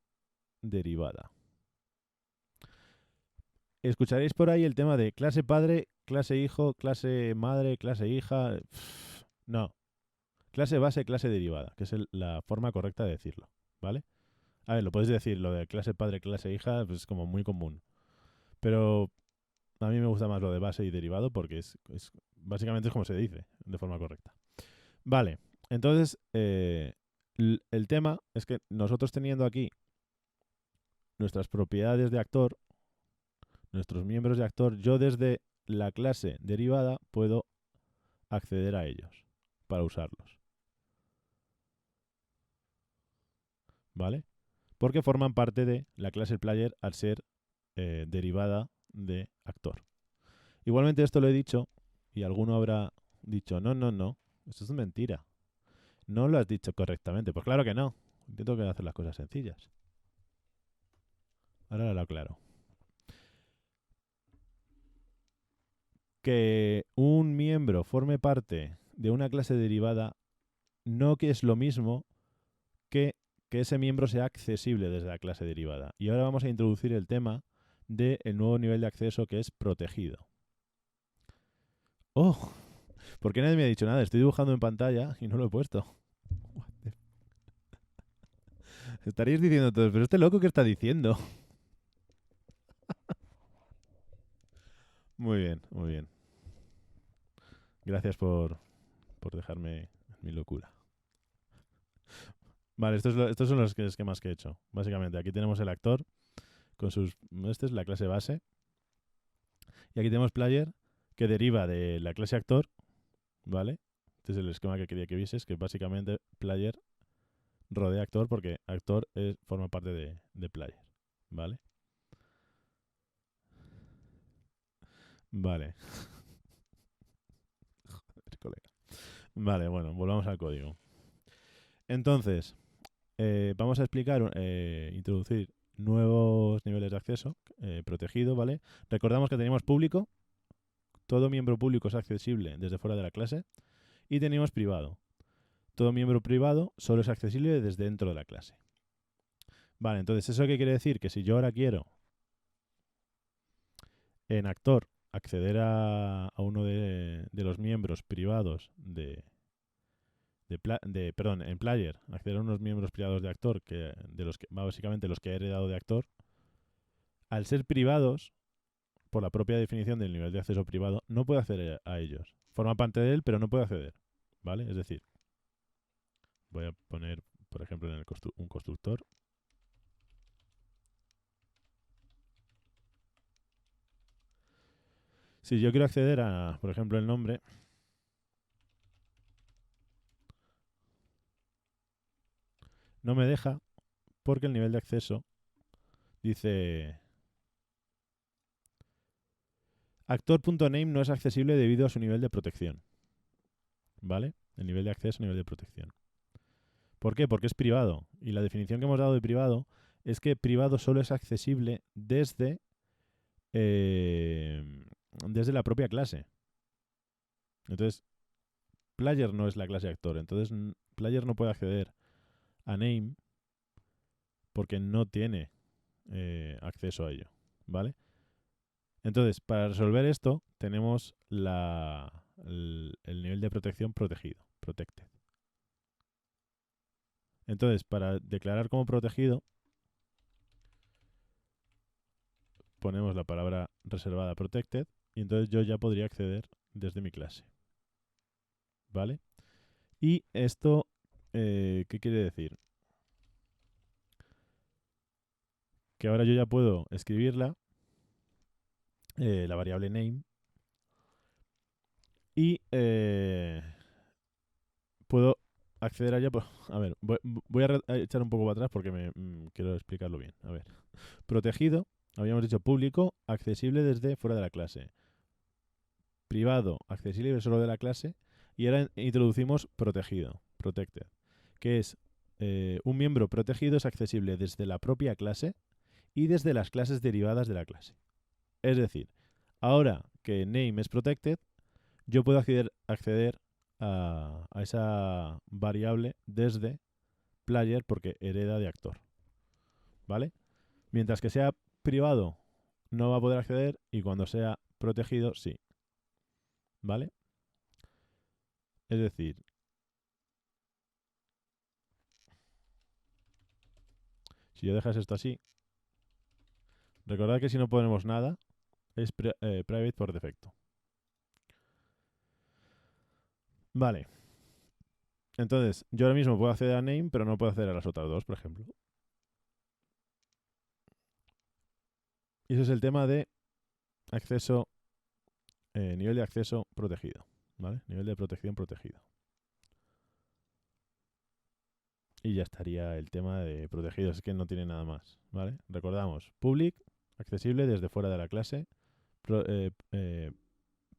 derivada. Escucharéis por ahí el tema de clase padre, clase hijo, clase madre, clase hija. No, clase base, clase derivada, que es la forma correcta de decirlo, ¿vale? A ver, lo podéis decir, lo de clase padre, clase hija, pues es como muy común. Pero a mí me gusta más lo de base y derivado porque básicamente es como se dice, de forma correcta. Vale, entonces el tema es que nosotros teniendo aquí nuestras propiedades de actor, nuestros miembros de actor, yo desde la clase derivada puedo acceder a ellos para usarlos, ¿vale? Porque forman parte de la clase player al ser derivada de actor. Igualmente esto lo he dicho y alguno habrá dicho, no, no, no, esto es mentira. No lo has dicho correctamente. Pues claro que no. Intento que hacer las cosas sencillas. Ahora lo aclaro. Que un miembro forme parte de una clase derivada no que es lo mismo que ese miembro sea accesible desde la clase derivada. Y ahora vamos a introducir el tema del nuevo nivel de acceso que es protegido. ¡Oh! ¿Por qué nadie me ha dicho nada? Estoy dibujando en pantalla y no lo he puesto. Estaríais diciendo todos, pero este loco, ¿qué está diciendo? Muy bien, muy bien. Gracias por dejarme mi locura. Vale, estos son los esquemas que he hecho. Básicamente, aquí tenemos el actor con sus... Esta es la clase base. Y aquí tenemos player que deriva de la clase actor, ¿vale? Este es el esquema que quería que vieses, que básicamente player rodea actor porque actor forma parte de player, ¿vale? Vale. Colega. Vale, bueno, volvamos al código. Entonces, vamos a explicar, introducir nuevos niveles de acceso protegido, ¿vale? Recordamos que tenemos público, todo miembro público es accesible desde fuera de la clase, y tenemos privado. Todo miembro privado solo es accesible desde dentro de la clase. Vale, entonces, ¿eso qué quiere decir? Que si yo ahora quiero en actor acceder a uno de los miembros privados perdón, en player, acceder a unos miembros privados de actor, de los que básicamente los que he heredado de actor, al ser privados, por la propia definición del nivel de acceso privado, no puedo acceder a ellos. Forma parte de él, pero no puedo acceder, ¿vale? Es decir, voy a poner, por ejemplo, en un constructor. Si yo quiero acceder a, por ejemplo, el nombre, no me deja porque el nivel de acceso dice actor.name no es accesible debido a su nivel de protección, ¿vale? El nivel de acceso, nivel de protección. ¿Por qué? Porque es privado. Y la definición que hemos dado de privado es que privado solo es accesible eh, desde la propia clase. Entonces, player no es la clase actor. Entonces, player no puede acceder a name porque no tiene acceso a ello, ¿vale? Entonces, para resolver esto, tenemos el nivel de protección protegido, protected. Entonces, para declarar como protegido, ponemos la palabra reservada protected y entonces yo ya podría acceder desde mi clase. ¿Vale? Y esto, ¿qué quiere decir? Que ahora yo ya puedo escribirla, la variable name, y puedo acceder a ella. A ver, voy a echar un poco para atrás porque quiero explicarlo bien. A ver, protegido, habíamos dicho público, accesible desde fuera de la clase. Privado, accesible solo de la clase. Y ahora introducimos protegido, protected, que es un miembro protegido es accesible desde la propia clase y desde las clases derivadas de la clase. Es decir, ahora que name es protected, yo puedo acceder a esa variable desde player porque hereda de actor. ¿Vale? Mientras que sea privado, no va a poder acceder y cuando sea protegido, sí. ¿Vale? Es decir, si yo dejas esto así, recordad que si no ponemos nada, es private por defecto. Vale. Entonces, yo ahora mismo puedo acceder a name, pero no puedo acceder a las otras dos, por ejemplo. Y ese es el tema de acceso, nivel de acceso protegido. ¿Vale? Nivel de protección protegido. Y ya estaría el tema de protegidos, es que no tiene nada más. ¿Vale? Recordamos, public, accesible desde fuera de la clase.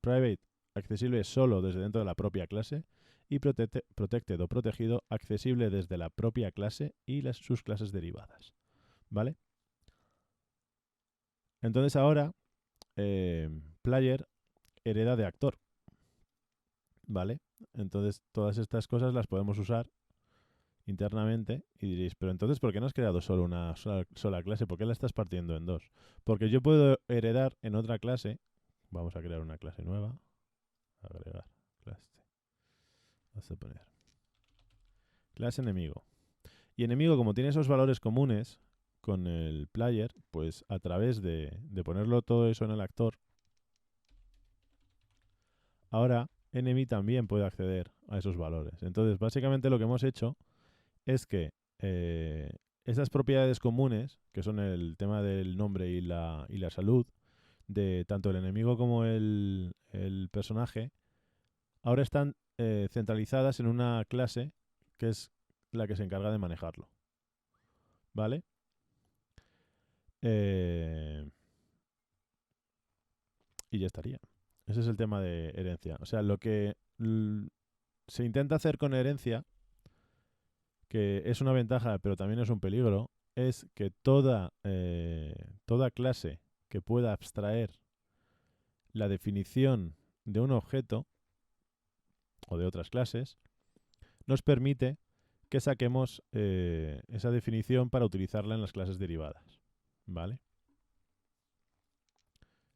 Private, accesible solo desde dentro de la propia clase. Y protected o protegido, accesible desde la propia clase y sus clases derivadas. ¿Vale? Entonces ahora, player hereda de actor. ¿Vale? Entonces todas estas cosas las podemos usar internamente y diréis, pero entonces ¿por qué no has creado solo una sola clase? ¿Por qué la estás partiendo en dos? Porque yo puedo heredar en otra clase. Vamos a crear una clase nueva. Agregar clase. Vamos a poner clase enemigo. Y enemigo, como tiene esos valores comunes con el player, pues a través de ponerlo todo eso en el actor, ahora enemy también puede acceder a esos valores. Entonces, básicamente lo que hemos hecho es que esas propiedades comunes, que son el tema del nombre y la salud, de tanto el enemigo como el personaje, ahora están centralizadas en una clase que es la que se encarga de manejarlo. ¿Vale? Y ya estaría. Ese es el tema de herencia. O sea, lo que se intenta hacer con herencia, que es una ventaja pero también es un peligro, es que toda clase que pueda abstraer la definición de un objeto o de otras clases nos permite que saquemos esa definición para utilizarla en las clases derivadas. ¿Vale?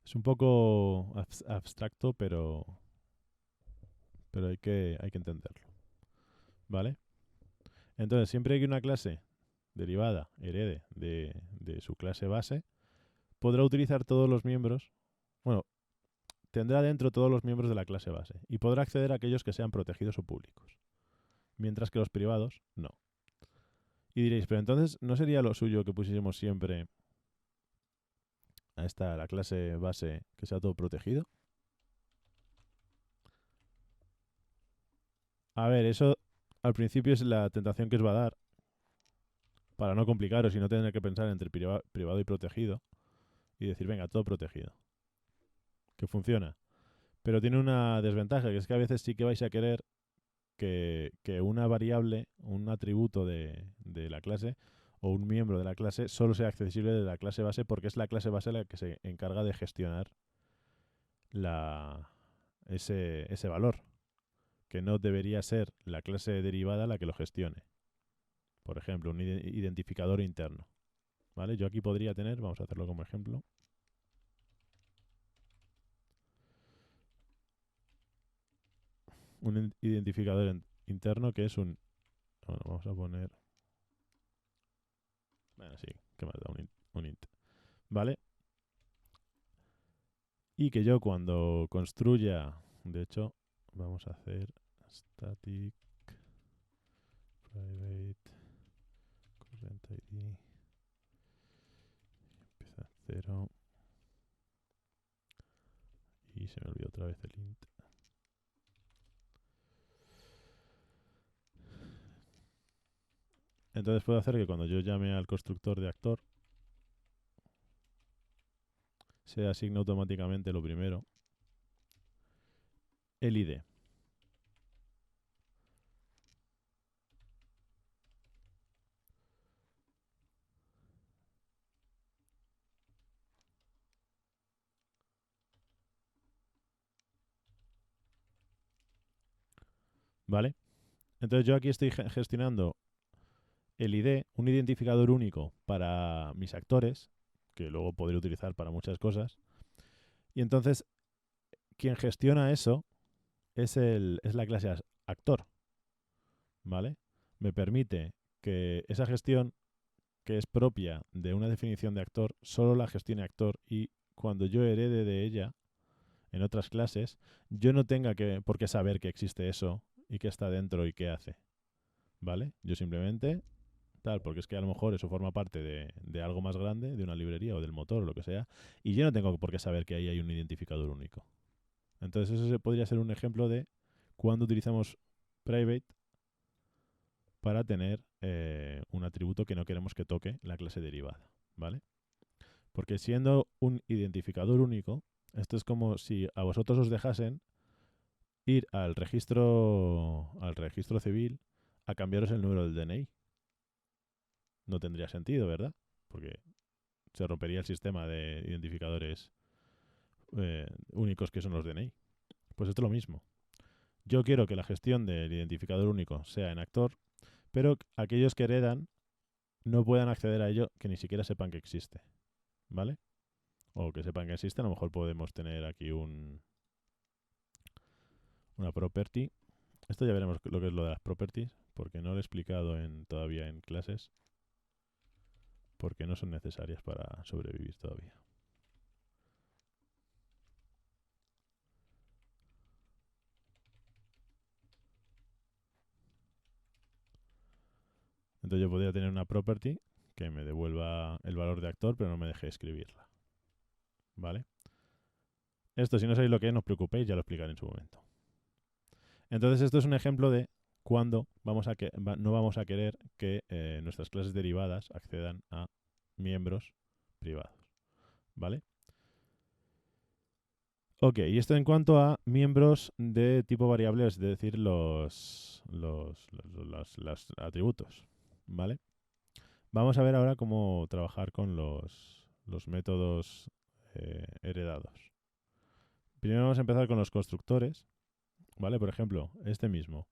Es un poco abstracto, pero hay que entenderlo. ¿Vale? Entonces, siempre que una clase derivada herede de su clase base, podrá utilizar todos los miembros, bueno, tendrá dentro todos los miembros de la clase base y podrá acceder a aquellos que sean protegidos o públicos, mientras que los privados no. Y diréis, pero entonces, ¿no sería lo suyo que pusiésemos siempre a la clase base que sea todo protegido? A ver, eso al principio es la tentación que os va a dar para no complicaros y no tener que pensar entre privado y protegido y decir, venga, todo protegido. Que funciona. Pero tiene una desventaja, que es que a veces sí que vais a querer que una variable, un atributo de la clase o un miembro de la clase solo sea accesible de la clase base porque es la clase base la que se encarga de gestionar ese valor, que no debería ser la clase derivada la que lo gestione. Por ejemplo, un identificador interno. ¿Vale? Yo aquí podría tener, vamos a hacerlo como ejemplo, un identificador interno que es un... Bueno, vamos a poner... Bueno, sí, ¿qué más da? Un int. ¿Vale? Y que yo cuando construya... De hecho, vamos a hacer static private current ID empieza 0 y se me olvidó otra vez el int. Entonces puedo hacer que cuando yo llame al constructor de actor se asigne automáticamente lo primero, el ID. ¿Vale? Entonces yo aquí estoy gestionando el ID, un identificador único para mis actores, que luego podré utilizar para muchas cosas. Y entonces quien gestiona eso es la clase actor. ¿Vale? Me permite que esa gestión, que es propia de una definición de actor, solo la gestione actor y cuando yo herede de ella en otras clases, yo no tenga por qué saber que existe eso y qué está dentro y qué hace. ¿Vale? Yo simplemente tal, porque es que a lo mejor eso forma parte de algo más grande, de una librería o del motor o lo que sea, y yo no tengo por qué saber que ahí hay un identificador único. Entonces eso podría ser un ejemplo de cuando utilizamos private para tener un atributo que no queremos que toque la clase derivada, ¿vale? Porque siendo un identificador único, esto es como si a vosotros os dejasen ir al registro civil a cambiaros el número del DNI. No tendría sentido, ¿verdad? Porque se rompería el sistema de identificadores únicos que son los DNI. Pues esto es lo mismo. Yo quiero que la gestión del identificador único sea en actor, pero aquellos que heredan no puedan acceder a ello que ni siquiera sepan que existe. ¿Vale? O que sepan que existe, a lo mejor podemos tener aquí una property. Esto ya veremos lo que es lo de las properties, porque no lo he explicado todavía en clases, porque no son necesarias para sobrevivir todavía. Entonces yo podría tener una property que me devuelva el valor de actor, pero no me deje escribirla. ¿Vale? Esto, si no sabéis lo que es, no os preocupéis, ya lo explicaré en su momento. Entonces, esto es un ejemplo de cuando no vamos a querer que nuestras clases derivadas accedan a miembros privados. ¿Vale? Ok, y esto en cuanto a miembros de tipo variable, es decir, los atributos. ¿Vale? Vamos a ver ahora cómo trabajar con los métodos heredados. Primero vamos a empezar con los constructores, ¿vale? Por ejemplo, este mismo.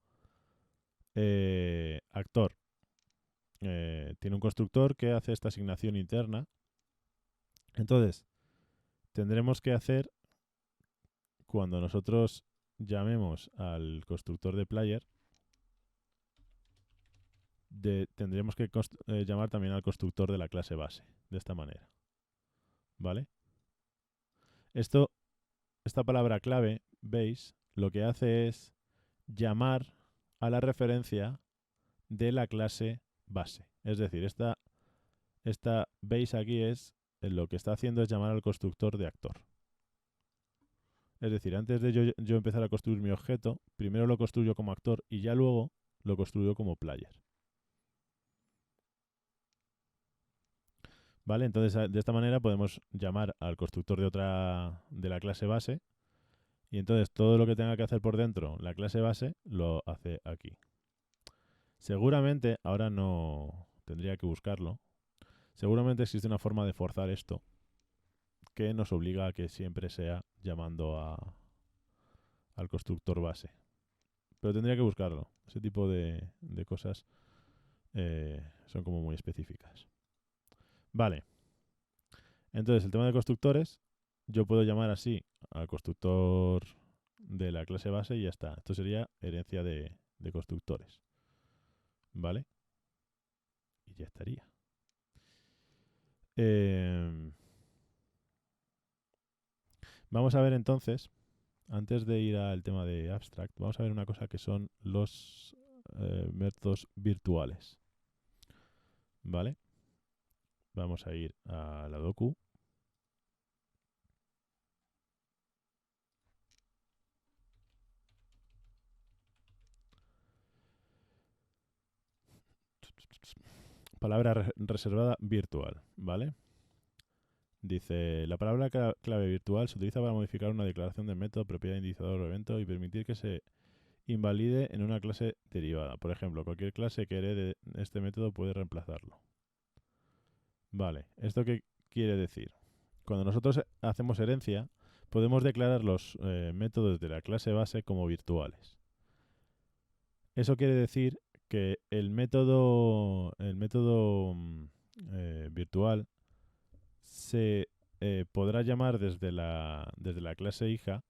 Actor. Tiene un constructor que hace esta asignación interna. Entonces, tendremos que hacer, cuando nosotros llamemos al constructor de player, tendremos que llamar también al constructor de la clase base, de esta manera. ¿Vale? Esta palabra clave, base, lo que hace es llamar a la referencia de la clase base. Es decir, esta base aquí lo que está haciendo es llamar al constructor de actor. Es decir, antes de yo empezar a construir mi objeto, primero lo construyo como actor y ya luego lo construyo como player. ¿Vale? Entonces, de esta manera podemos llamar al constructor de la clase base y entonces todo lo que tenga que hacer por dentro la clase base lo hace aquí. Seguramente, ahora no tendría que buscarlo, seguramente existe una forma de forzar esto que nos obliga a que siempre sea llamando al constructor base. Pero tendría que buscarlo. Ese tipo de cosas son como muy específicas. Vale. Entonces, el tema de constructores, yo puedo llamar así al constructor de la clase base y ya está. Esto sería herencia de constructores. ¿Vale? Y ya estaría. Vamos a ver entonces, antes de ir al tema de abstract, vamos a ver una cosa que son los métodos virtuales. ¿Vale? Vamos a ir a la docu. Palabra reservada virtual, ¿vale? Dice, la palabra clave virtual se utiliza para modificar una declaración de método, propiedad, iniciador o evento y permitir que se invalide en una clase derivada. Por ejemplo, cualquier clase que herede este método puede reemplazarlo. Vale, ¿esto qué quiere decir? Cuando nosotros hacemos herencia, podemos declarar los métodos de la clase base como virtuales. Eso quiere decir que el método virtual se podrá llamar desde la clase hija.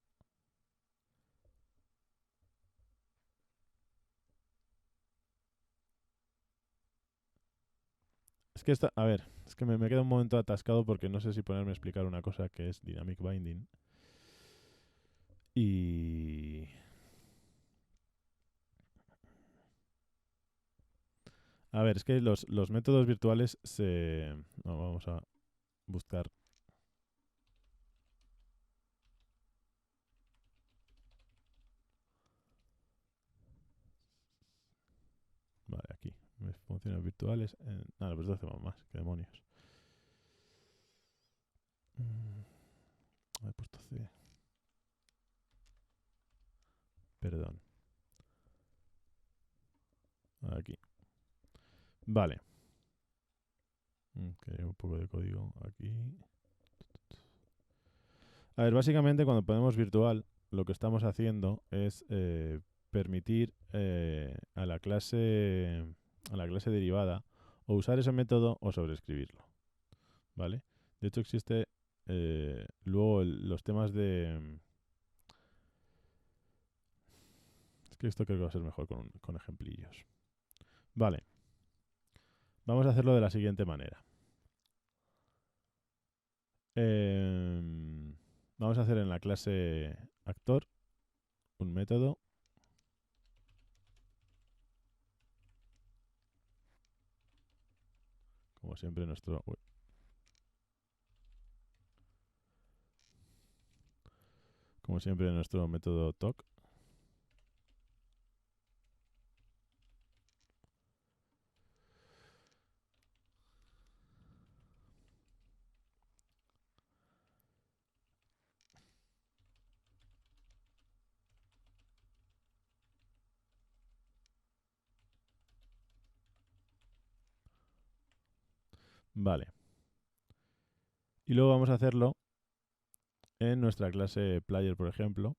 Es que a ver, es que me queda un momento atascado porque no sé si ponerme a explicar una cosa que es Dynamic Binding. Y... A ver, es que los métodos virtuales se... No, vamos a buscar. Vale, aquí. Funciones virtuales. Nada, pues hacemos más. ¿Qué demonios? He puesto C. Perdón. Aquí. Vale. Que hay un poco de código aquí. A ver, básicamente cuando ponemos virtual, lo que estamos haciendo es permitir a la clase derivada o usar ese método o sobreescribirlo, ¿vale? De hecho existe luego los temas de... Es que esto creo que va a ser mejor con ejemplillos. Vale, vamos a hacerlo de la siguiente manera. Vamos a hacer en la clase actor un método. Como siempre nuestro... Como siempre nuestro método talk. Vale. Y luego vamos a hacerlo en nuestra clase player, por ejemplo.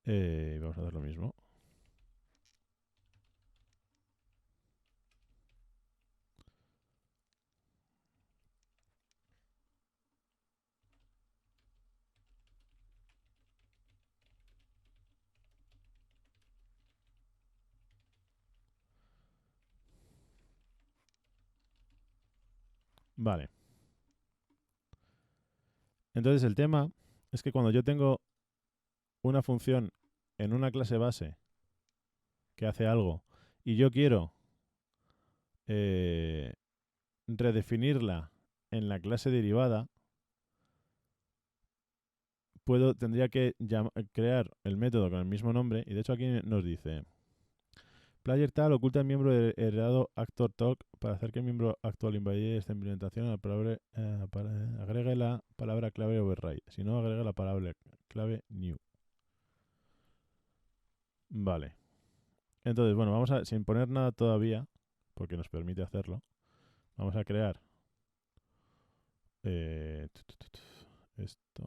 Vamos a hacer lo mismo. Vale. Entonces el tema es que cuando yo tengo una función en una clase base que hace algo y yo quiero eh, redefinirla en la clase derivada, tendría que crear el método con el mismo nombre y de hecho aquí nos dice player tal oculta el miembro heredado actor talk para hacer que el miembro actual invalide esta implementación a la palabra, agregue la palabra clave override, si no agrega la palabra clave new. Vale. Entonces, bueno, vamos a, sin poner nada todavía, porque nos permite hacerlo, vamos a crear esto.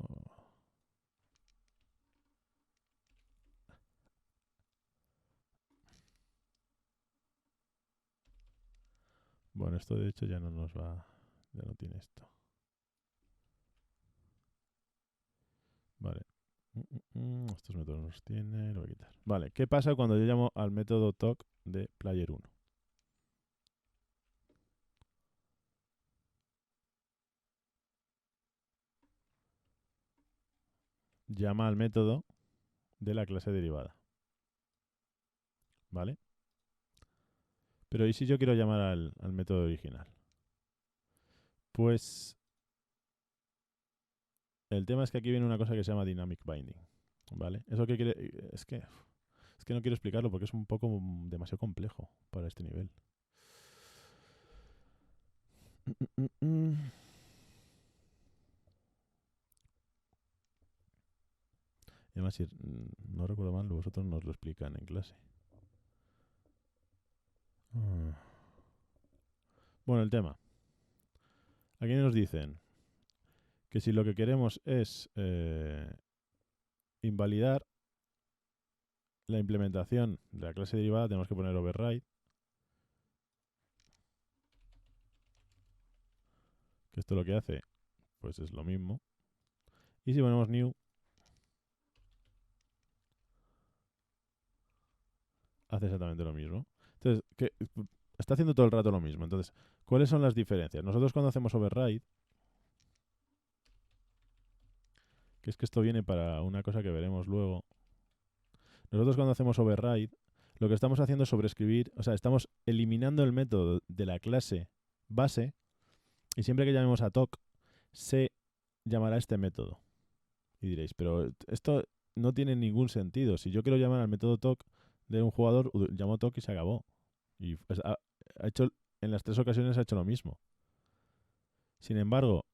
Bueno, esto de hecho ya no nos va, ya no tiene esto. Vale. Estos métodos no los tiene, lo voy a quitar. Vale, ¿qué pasa cuando yo llamo al método talk de player1? Llama al método de la clase derivada. ¿Vale? Pero ¿y si yo quiero llamar al método original? Pues el tema es que aquí viene una cosa que se llama dynamic binding. ¿Vale? ¿Eso qué quiere? Es que no quiero explicarlo porque es un poco demasiado complejo para este nivel. Mm, mm, mm. Además, si no recuerdo mal, vosotros nos lo explican en clase. Ah. Bueno, el tema. Aquí nos dicen que si lo que queremos es invalidar la implementación de la clase derivada, tenemos que poner override, que esto lo que hace, pues es lo mismo. Y si ponemos new, hace exactamente lo mismo. Entonces, está haciendo todo el rato lo mismo. Entonces, ¿cuáles son las diferencias? Nosotros cuando hacemos override, que es que esto viene para una cosa que veremos luego, nosotros cuando hacemos override, lo que estamos haciendo es sobreescribir, o sea, estamos eliminando el método de la clase base y siempre que llamemos a talk, se llamará este método. Y diréis, pero esto no tiene ningún sentido. Si yo quiero llamar al método talk de un jugador, llamo talk y se acabó. Y pues, ha hecho, en las tres ocasiones ha hecho lo mismo. Sin embargo,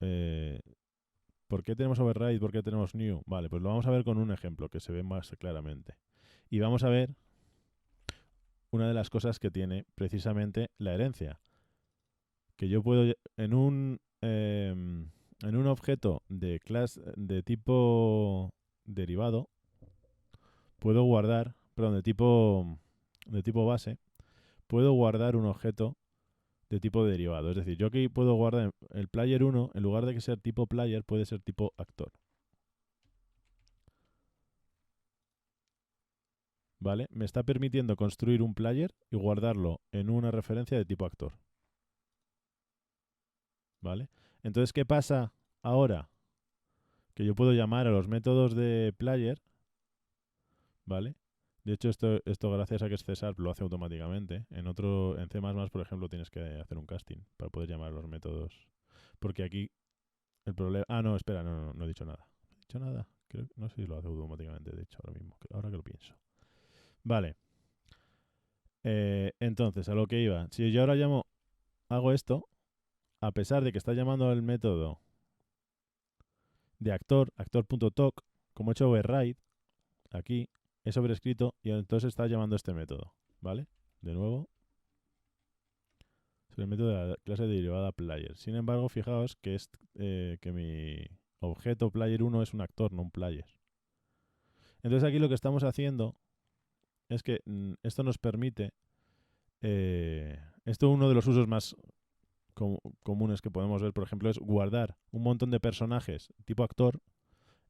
¿por qué tenemos override? ¿Por qué tenemos new? Vale, pues lo vamos a ver con un ejemplo que se ve más claramente. Y vamos a ver una de las cosas que tiene precisamente la herencia. Que yo puedo, en un objeto de clase de tipo derivado, puedo guardar, perdón, de tipo base, puedo guardar un objeto de tipo derivado. Es decir, yo aquí puedo guardar el player1, en lugar de que sea tipo player, puede ser tipo actor. ¿Vale? Me está permitiendo construir un player y guardarlo en una referencia de tipo actor. ¿Vale? Entonces, ¿qué pasa ahora? Que yo puedo llamar a los métodos de player, ¿vale? De hecho, esto gracias a que es César lo hace automáticamente. En C++, por ejemplo, tienes que hacer un casting para poder llamar a los métodos. Porque aquí el problema... Ah, no, espera, no he dicho nada. ¿No he dicho nada? No sé si lo hace automáticamente, de hecho, ahora mismo. Ahora que lo pienso. Vale. Entonces, a lo que iba. Si yo ahora hago esto, a pesar de que está llamando al método de actor.talk, como he hecho override, aquí he sobrescrito y entonces está llamando este método. ¿Vale? De nuevo, es el método de la clase derivada player. Sin embargo, fijaos que mi objeto player1 es un actor, no un player. Entonces aquí lo que estamos haciendo es que esto nos permite, esto uno de los usos más comunes que podemos ver, por ejemplo, es guardar un montón de personajes tipo actor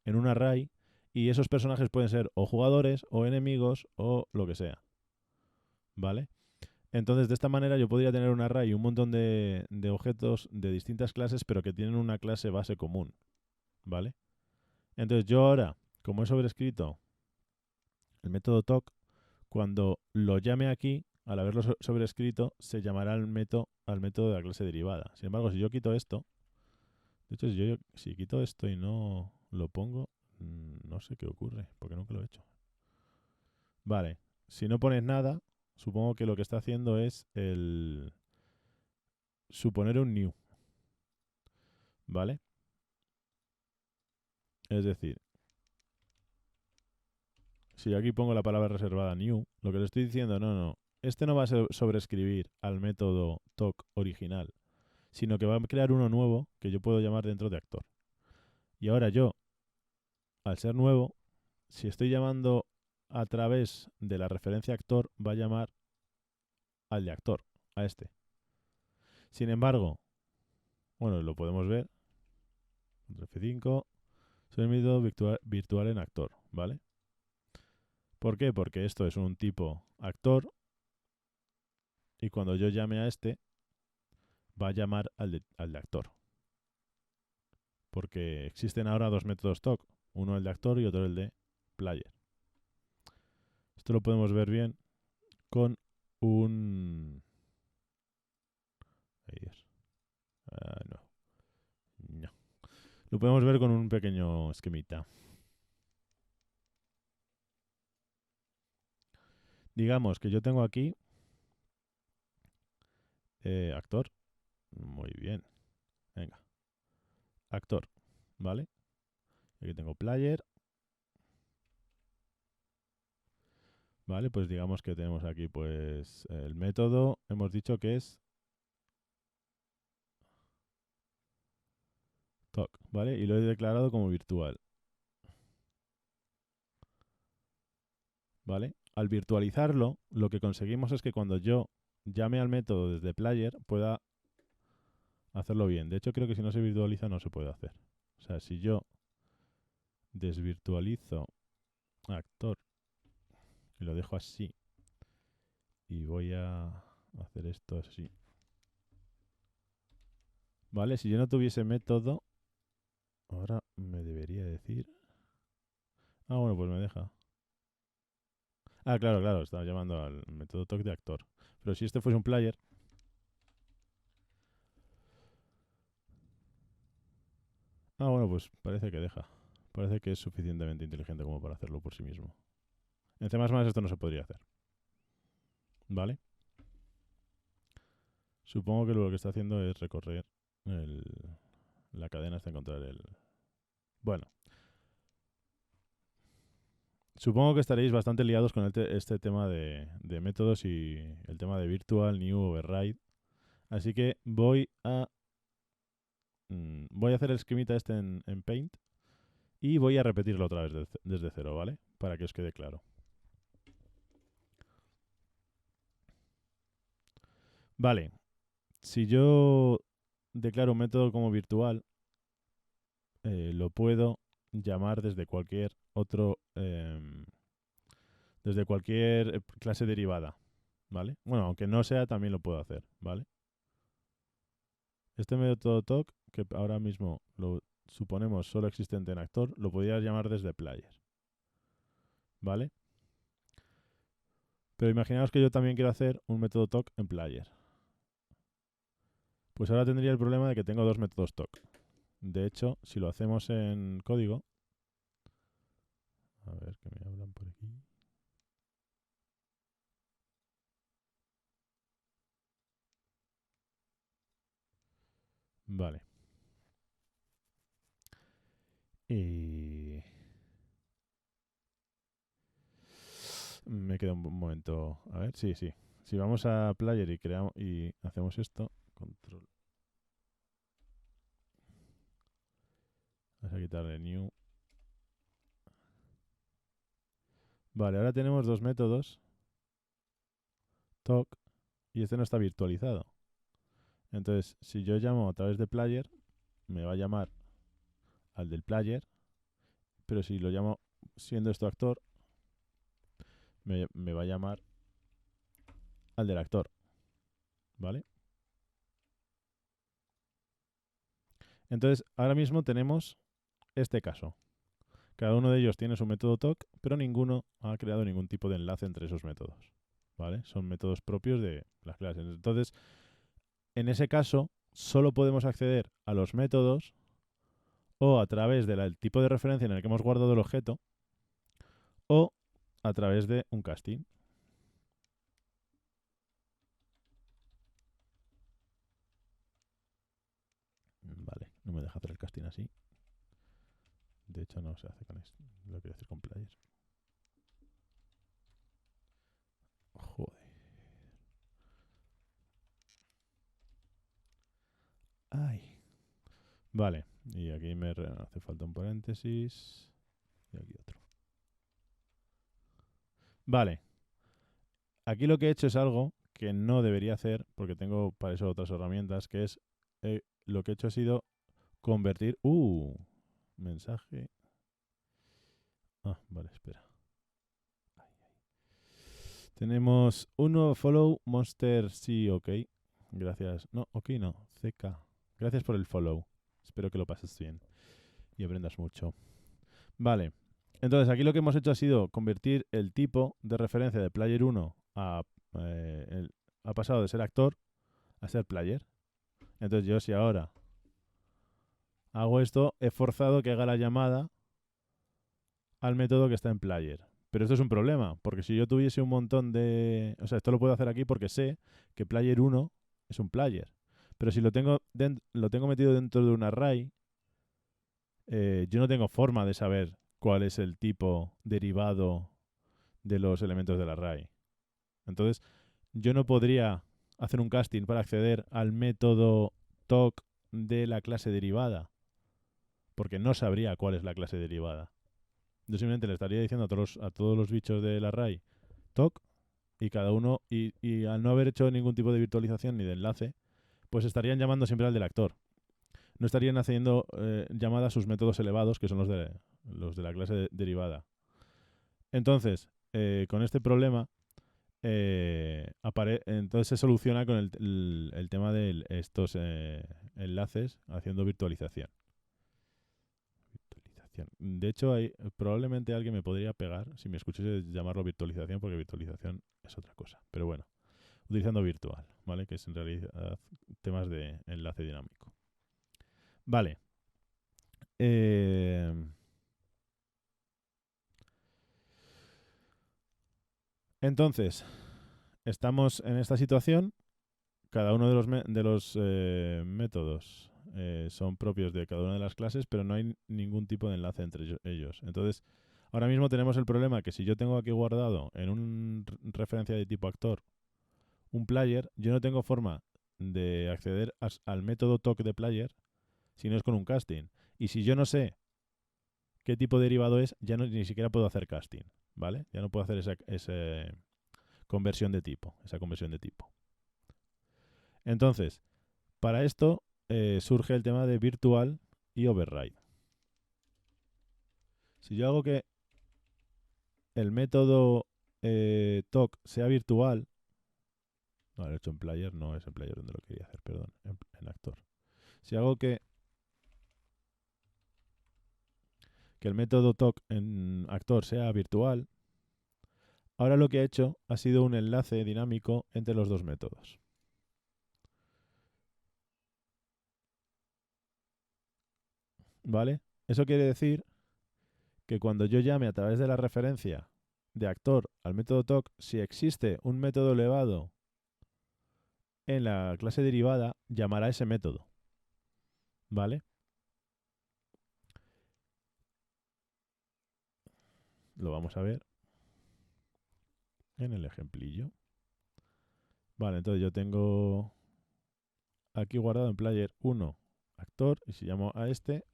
en un array y esos personajes pueden ser o jugadores o enemigos o lo que sea. ¿Vale? Entonces, de esta manera yo podría tener un array y un montón de objetos de distintas clases, pero que tienen una clase base común. ¿Vale? Entonces, yo ahora, como he sobrescrito el método talk, cuando lo llame aquí, al haberlo sobrescrito, se llamará al método de la clase derivada. Sin embargo, si yo quito esto, de hecho, si quito esto y no lo pongo, no sé qué ocurre, porque nunca lo he hecho. Vale, si no pones nada, supongo que lo que está haciendo es el suponer un new, ¿vale? Es decir, si yo aquí pongo la palabra reservada new, lo que le estoy diciendo, no, este no va a sobreescribir al método talk original, sino que va a crear uno nuevo que yo puedo llamar dentro de actor. Y ahora yo, al ser nuevo, si estoy llamando a través de la referencia actor, va a llamar al de actor, a este. Sin embargo, bueno, lo podemos ver. F5. Soy un método virtual en actor, ¿vale? ¿Por qué? Porque esto es un tipo actor y cuando yo llame a este, va a llamar al de actor. Porque existen ahora dos métodos TOC, uno el de actor y otro el de player. Esto lo podemos ver bien con un... Ay Dios. No. No. Lo podemos ver con un pequeño esquemita. Digamos que yo tengo aquí actor. Muy bien. Venga. Actor. ¿Vale? Aquí tengo player. Vale, pues digamos que tenemos aquí pues el método. Hemos dicho que es TOC, ¿vale? Y lo he declarado como virtual, ¿vale? Al virtualizarlo, lo que conseguimos es que cuando yo llame al método desde player pueda hacerlo bien. De hecho, creo que si no se virtualiza no se puede hacer. O sea, si yo desvirtualizo actor y lo dejo así y voy a hacer esto así, ¿vale? Si yo no tuviese método, ahora me debería decir... Ah, bueno, pues me deja. Ah, claro, claro, estaba llamando al método TOC de actor. Pero si este fuese un player... Ah, bueno, pues parece que deja. Parece que es suficientemente inteligente como para hacerlo por sí mismo. En C++ esto no se podría hacer, ¿vale? Supongo que lo que está haciendo es recorrer la cadena hasta encontrar el... Bueno, supongo que estaréis bastante liados con este tema de métodos y el tema de virtual, new, override. Así que voy a hacer el esquemita este en Paint y voy a repetirlo otra vez desde cero, ¿vale? Para que os quede claro. Vale, si yo declaro un método como virtual, lo puedo llamar desde cualquier otro, desde cualquier clase derivada, ¿vale? Bueno, aunque no sea, también lo puedo hacer, ¿vale? Este método talk, que ahora mismo lo suponemos solo existente en actor, lo podría llamar desde player, ¿vale? Pero imaginaos que yo también quiero hacer un método talk en player. Pues ahora tendría el problema de que tengo dos métodos talk. De hecho, si lo hacemos en código, a ver que me hablan por aquí. Vale. Y me queda un momento. A ver, sí, sí. Si vamos a player y creamos y hacemos esto, control. Vamos a quitarle new. Vale, ahora tenemos dos métodos, talk, y este no está virtualizado. Entonces, si yo llamo a través de player, me va a llamar al del player, pero si lo llamo siendo esto actor, me va a llamar al del actor, ¿vale? Entonces, ahora mismo tenemos este caso. Cada uno de ellos tiene su método talk, pero ninguno ha creado ningún tipo de enlace entre esos métodos, ¿vale? Son métodos propios de las clases. Entonces, en ese caso, solo podemos acceder a los métodos o a través del tipo de referencia en el que hemos guardado el objeto o a través de un casting. Vale, no me deja hacer el casting así. De hecho, no se hace con esto. Lo quiero hacer con player. Joder. Ay. Vale, y aquí me hace falta un paréntesis. Y aquí otro. Vale. Aquí lo que he hecho es algo que no debería hacer, porque tengo para eso otras herramientas, que es lo que he hecho ha sido convertir... mensaje... Ah, vale, espera. Tenemos un nuevo follow, Monster, sí, ok. Gracias. No, ok, no, CK. Gracias por el follow. Espero que lo pases bien y aprendas mucho. Vale. Entonces, aquí lo que hemos hecho ha sido convertir el tipo de referencia de player 1 ha pasado de ser actor a ser player. Entonces, yo si ahora hago esto, he forzado que haga la llamada al método que está en player. Pero esto es un problema, porque si yo tuviese un montón de... O sea, esto lo puedo hacer aquí porque sé que player 1 es un player. Pero si lo tengo metido dentro de un array, yo no tengo forma de saber cuál es el tipo derivado de los elementos del array. Entonces, yo no podría hacer un casting para acceder al método talk de la clase derivada, porque no sabría cuál es la clase derivada. Yo simplemente le estaría diciendo a todos los bichos del array talk, y cada uno, y al no haber hecho ningún tipo de virtualización ni de enlace, pues estarían llamando siempre al del actor. No estarían haciendo llamadas a sus métodos elevados, que son los de la clase derivada. Entonces, con este problema, entonces se soluciona con el tema de estos enlaces haciendo virtualización. De hecho, probablemente alguien me podría pegar si me escuchase llamarlo virtualización, porque virtualización es otra cosa. Pero bueno, utilizando virtual, ¿vale? Que es en realidad temas de enlace dinámico. Vale. Entonces, estamos en esta situación. Cada uno de los métodos son propios de cada una de las clases, pero no hay ningún tipo de enlace entre ellos. Entonces, ahora mismo tenemos el problema que si yo tengo aquí guardado en una referencia de tipo actor un player, yo no tengo forma de acceder al método talk de player si no es con un casting. Y si yo no sé qué tipo de derivado es, ya ni siquiera puedo hacer casting, ¿vale? Ya no puedo hacer esa conversión de tipo. Entonces, para esto surge el tema de virtual y override. Si yo hago que el método talk sea virtual, no, lo he hecho en player, no es en player donde lo quería hacer, perdón, en actor. Si hago que el método talk en actor sea virtual, ahora lo que ha hecho ha sido un enlace dinámico entre los dos métodos. ¿Vale? Eso quiere decir que cuando yo llame a través de la referencia de actor al método talk, si existe un método elevado en la clase derivada, llamará ese método. ¿Vale? Lo vamos a ver en el ejemplillo. Vale, entonces yo tengo aquí guardado en player 1 actor, y si llamo a este...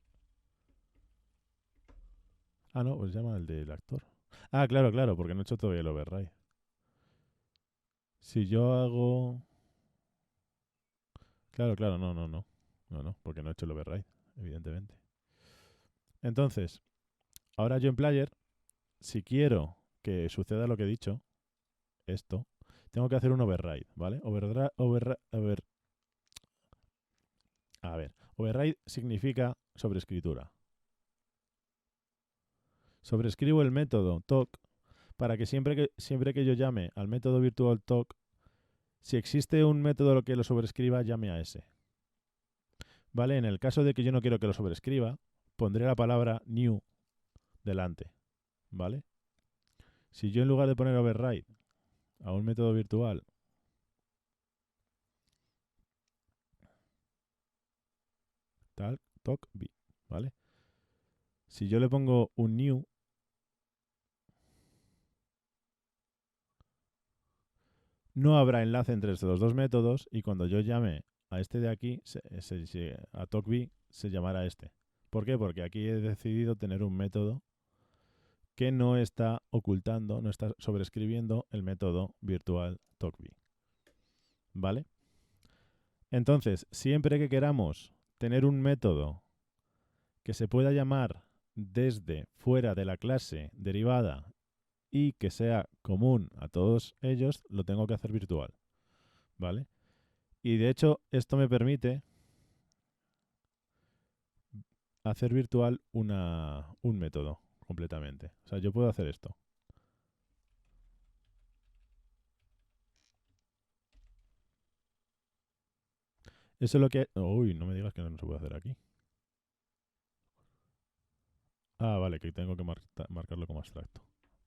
Ah, no, pues llama al del actor. Ah, claro, porque no he hecho todavía el override. Si yo hago... Claro, no, porque no he hecho el override, evidentemente. Entonces, ahora yo en player, si quiero que suceda lo que he dicho, esto, tengo que hacer un override, ¿vale? Override significa sobreescritura. Sobrescribo el método talk para que siempre que yo llame al método virtual talk, si existe un método que lo sobrescriba, llame a ese. ¿Vale? En el caso de que yo no quiero que lo sobrescriba, pondré la palabra new delante. ¿Vale? Si yo en lugar de poner override a un método virtual tal, talk b, ¿vale? Si yo le pongo un new, no habrá enlace entre estos dos métodos, y cuando yo llame a este de aquí, a talkB, se llamará este. ¿Por qué? Porque aquí he decidido tener un método que no está ocultando, no está sobrescribiendo el método virtual talkB. ¿vale? Entonces, siempre que queramos tener un método que se pueda llamar desde fuera de la clase derivada y que sea común a todos ellos, lo tengo que hacer virtual, ¿vale? Y de hecho, esto me permite hacer virtual un método completamente. O sea, yo puedo hacer esto. Eso es lo que... Uy, no me digas que no se puede hacer aquí. Ah, vale, que tengo que marcarlo como abstracto.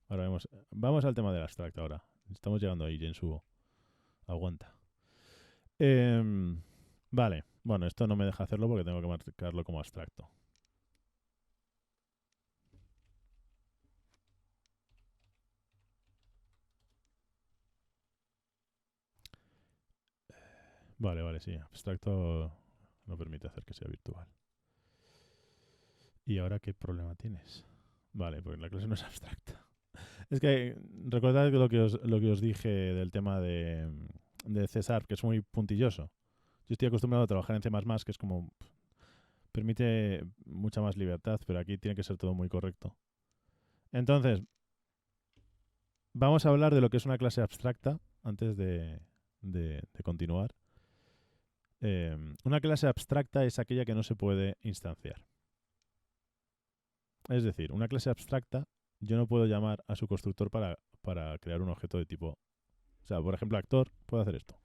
Ahora vamos al tema del abstracto ahora. Estamos llegando ahí, Jensuo. Aguanta. Vale, bueno, esto no me deja hacerlo porque tengo que marcarlo como abstracto. Vale, vale, sí. Abstracto no permite hacer que sea virtual. ¿Y ahora qué problema tienes? Vale, porque la clase no es abstracta. Es que recordad lo que os dije del tema de César, que es muy puntilloso. Yo estoy acostumbrado a trabajar en C++, que es como... permite mucha más libertad, pero aquí tiene que ser todo muy correcto. Entonces, vamos a hablar de lo que es una clase abstracta antes de continuar. Una clase abstracta es aquella que no se puede instanciar. Es decir, una clase abstracta yo no puedo llamar a su constructor para crear un objeto de tipo... O sea, por ejemplo, actor, puedo hacer esto.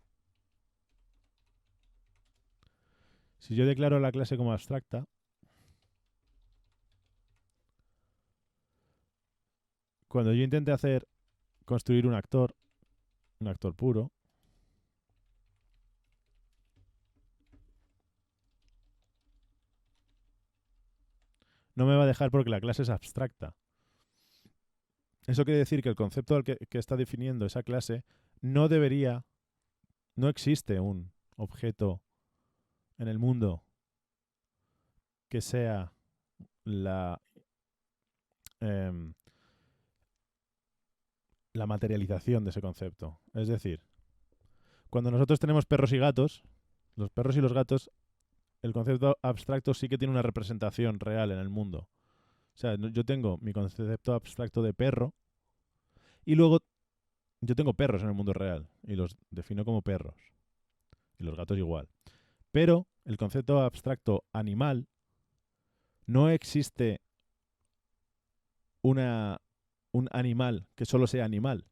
Si yo declaro la clase como abstracta, cuando yo intente construir un actor puro, no me va a dejar porque la clase es abstracta. Eso quiere decir que el concepto que está definiendo esa clase no debería, no existe un objeto en el mundo que sea la, em, la materialización de ese concepto. Es decir, cuando nosotros tenemos perros y gatos, los perros y los gatos, el concepto abstracto sí que tiene una representación real en el mundo. O sea, yo tengo mi concepto abstracto de perro y luego yo tengo perros en el mundo real y los defino como perros. Y los gatos igual. Pero el concepto abstracto animal no existe un animal que solo sea animal,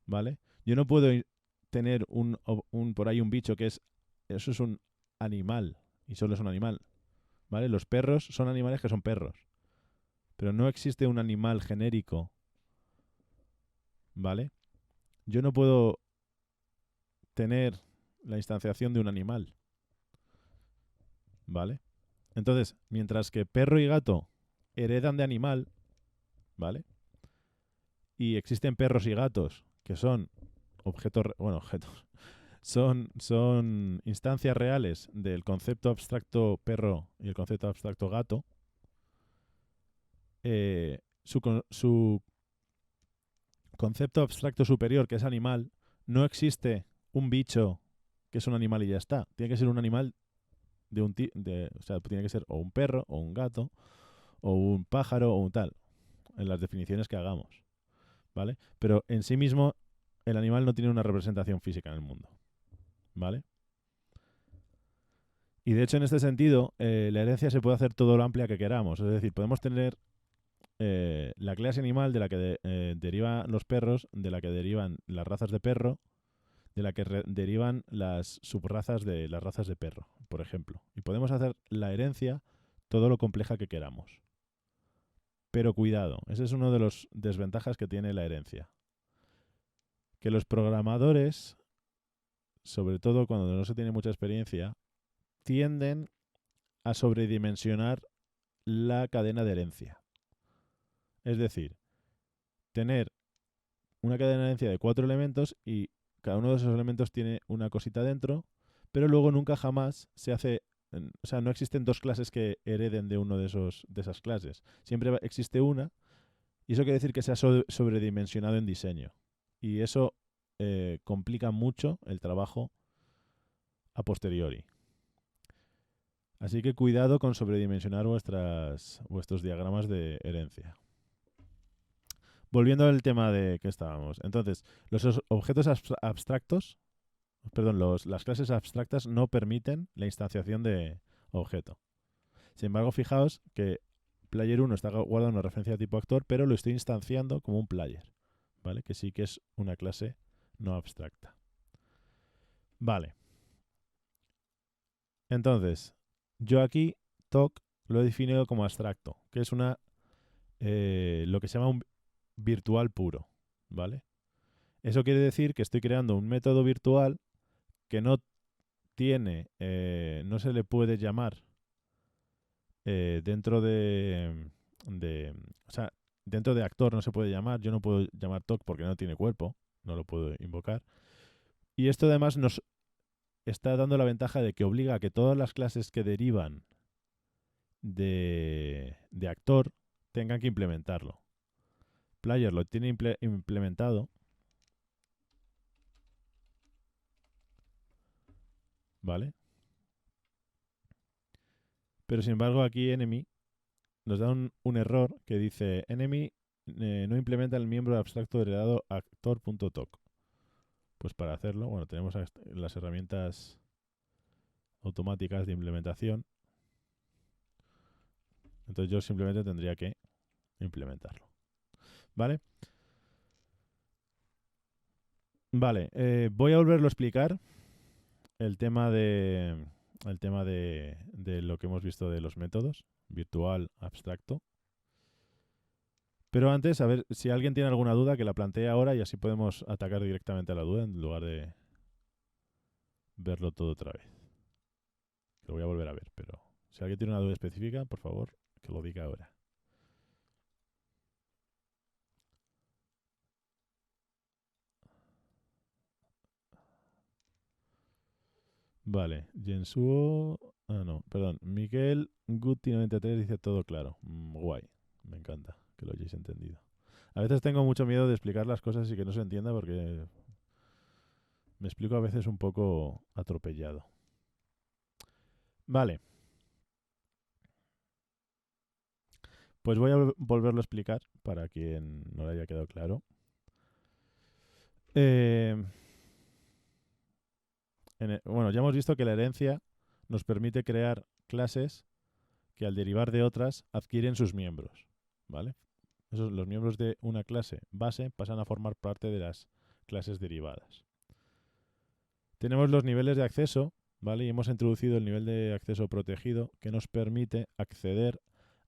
¿vale? Yo no puedo tener por ahí un bicho eso es un animal y solo es un animal, ¿vale? Los perros son animales que son perros, pero no existe un animal genérico, ¿vale? Yo no puedo tener la instanciación de un animal, ¿vale? Entonces, mientras que perro y gato heredan de animal, ¿vale? Y existen perros y gatos que son objetos, son instancias reales del concepto abstracto perro y el concepto abstracto gato, su concepto abstracto superior, que es animal, no existe un bicho que es un animal y ya está. Tiene que ser un animal o sea, tiene que ser o un perro, o un gato, o un pájaro, o un tal, en las definiciones que hagamos, ¿vale? Pero en sí mismo, el animal no tiene una representación física en el mundo, ¿vale? Y de hecho, en este sentido, la herencia se puede hacer todo lo amplia que queramos. Es decir, podemos tener la clase animal de la que derivan los perros, de la que derivan las razas de perro, de la que derivan las subrazas de las razas de perro, por ejemplo. Y podemos hacer la herencia todo lo compleja que queramos. Pero cuidado, ese es uno de los desventajas que tiene la herencia. Que los programadores, sobre todo cuando no se tiene mucha experiencia, tienden a sobredimensionar la cadena de herencia. Es decir, tener una cadena de herencia de 4 elementos y cada uno de esos elementos tiene una cosita dentro, pero luego nunca jamás se hace... O sea, no existen dos clases que hereden de uno de esas clases. Siempre existe una y eso quiere decir que se ha sobredimensionado en diseño. Y eso complica mucho el trabajo a posteriori. Así que cuidado con sobredimensionar vuestros diagramas de herencia. Volviendo al tema de que estábamos. Entonces, los objetos abstractos, perdón, las clases abstractas no permiten la instanciación de objeto. Sin embargo, fijaos que player 1 está guardando una referencia de tipo actor, pero lo estoy instanciando como un player, ¿vale? Que sí que es una clase no abstracta. Vale. Entonces, yo aquí talk lo he definido como abstracto, que es lo que se llama un virtual puro, ¿vale? Eso quiere decir que estoy creando un método virtual que no no se le puede llamar dentro o sea, dentro de actor no se puede llamar, yo no puedo llamar talk porque no tiene cuerpo, no lo puedo invocar. Y esto además nos está dando la ventaja de que obliga a que todas las clases que derivan de actor tengan que implementarlo. Player lo tiene implementado, ¿vale? Pero sin embargo aquí enemy nos da un error que dice enemy no implementa el miembro abstracto heredado actor.toc. Pues para hacerlo, bueno, tenemos las herramientas automáticas de implementación. Entonces yo simplemente tendría que implementarlo. ¿Vale? Vale, voy a volverlo a explicar el tema de lo que hemos visto de los métodos, virtual, abstracto. Pero antes, a ver si alguien tiene alguna duda, que la plantee ahora y así podemos atacar directamente a la duda en lugar de verlo todo otra vez. Lo voy a volver a ver, pero si alguien tiene una duda específica, por favor, que lo diga ahora. Vale, Jensuo... Ah, no, perdón. Miguel Guti93 dice todo claro. Guay, me encanta que lo hayáis entendido. A veces tengo mucho miedo de explicar las cosas y que no se entienda porque me explico a veces un poco atropellado. Vale, pues voy a volverlo a explicar para quien no le haya quedado claro. Eh, bueno, ya hemos visto que la herencia nos permite crear clases que al derivar de otras adquieren sus miembros, ¿vale? Los miembros de una clase base pasan a formar parte de las clases derivadas. Tenemos los niveles de acceso, ¿vale? Y hemos introducido el nivel de acceso protegido que nos permite acceder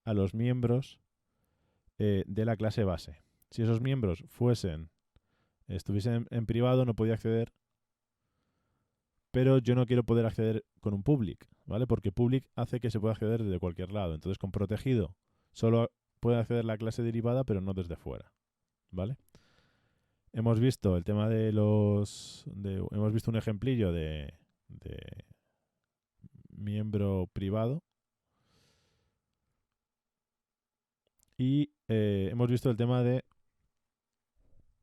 a los miembros de la clase base. Si esos miembros estuviesen en privado, no podía acceder, pero yo no quiero poder acceder con un public, ¿vale? Porque public hace que se pueda acceder desde cualquier lado. Entonces, con protegido solo puede acceder la clase derivada, pero no desde fuera, ¿vale? Hemos visto el tema hemos visto un ejemplillo de miembro privado y hemos visto el tema de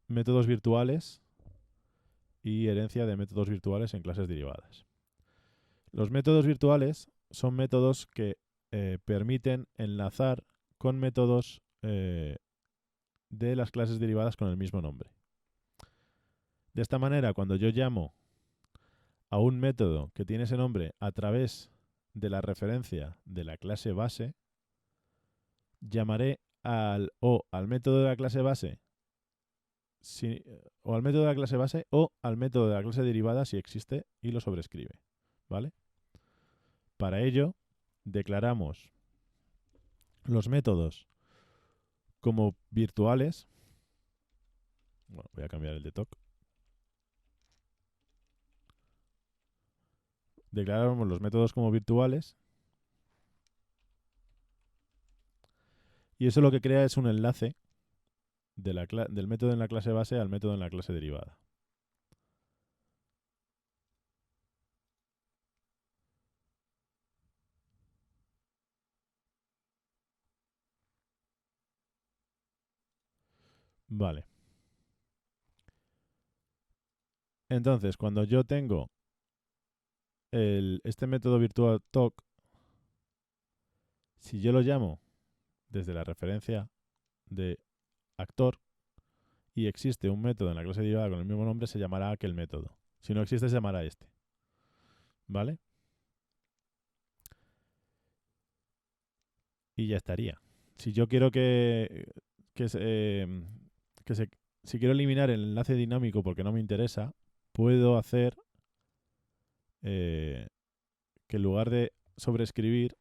métodos virtuales y herencia de métodos virtuales en clases derivadas. Los métodos virtuales son métodos que permiten enlazar con métodos de las clases derivadas con el mismo nombre. De esta manera, cuando yo llamo a un método que tiene ese nombre a través de la referencia de la clase base, llamaré al método de la clase base o al método de la clase base o al método de la clase derivada si existe y lo sobrescribe, ¿vale? Para ello, declaramos los métodos como virtuales. Bueno, voy a cambiar el de talk. Declaramos los métodos como virtuales y eso lo que crea es un enlace del método en la clase base al método en la clase derivada. Vale. Entonces, cuando yo tengo este método virtual talk, si yo lo llamo desde la referencia de actor y existe un método en la clase derivada con el mismo nombre, se llamará aquel método. Si no existe, se llamará este. ¿Vale? Y ya estaría. Si yo quiero que se, que se- si quiero eliminar el enlace dinámico porque no me interesa, puedo hacer que en lugar de sobreescribir,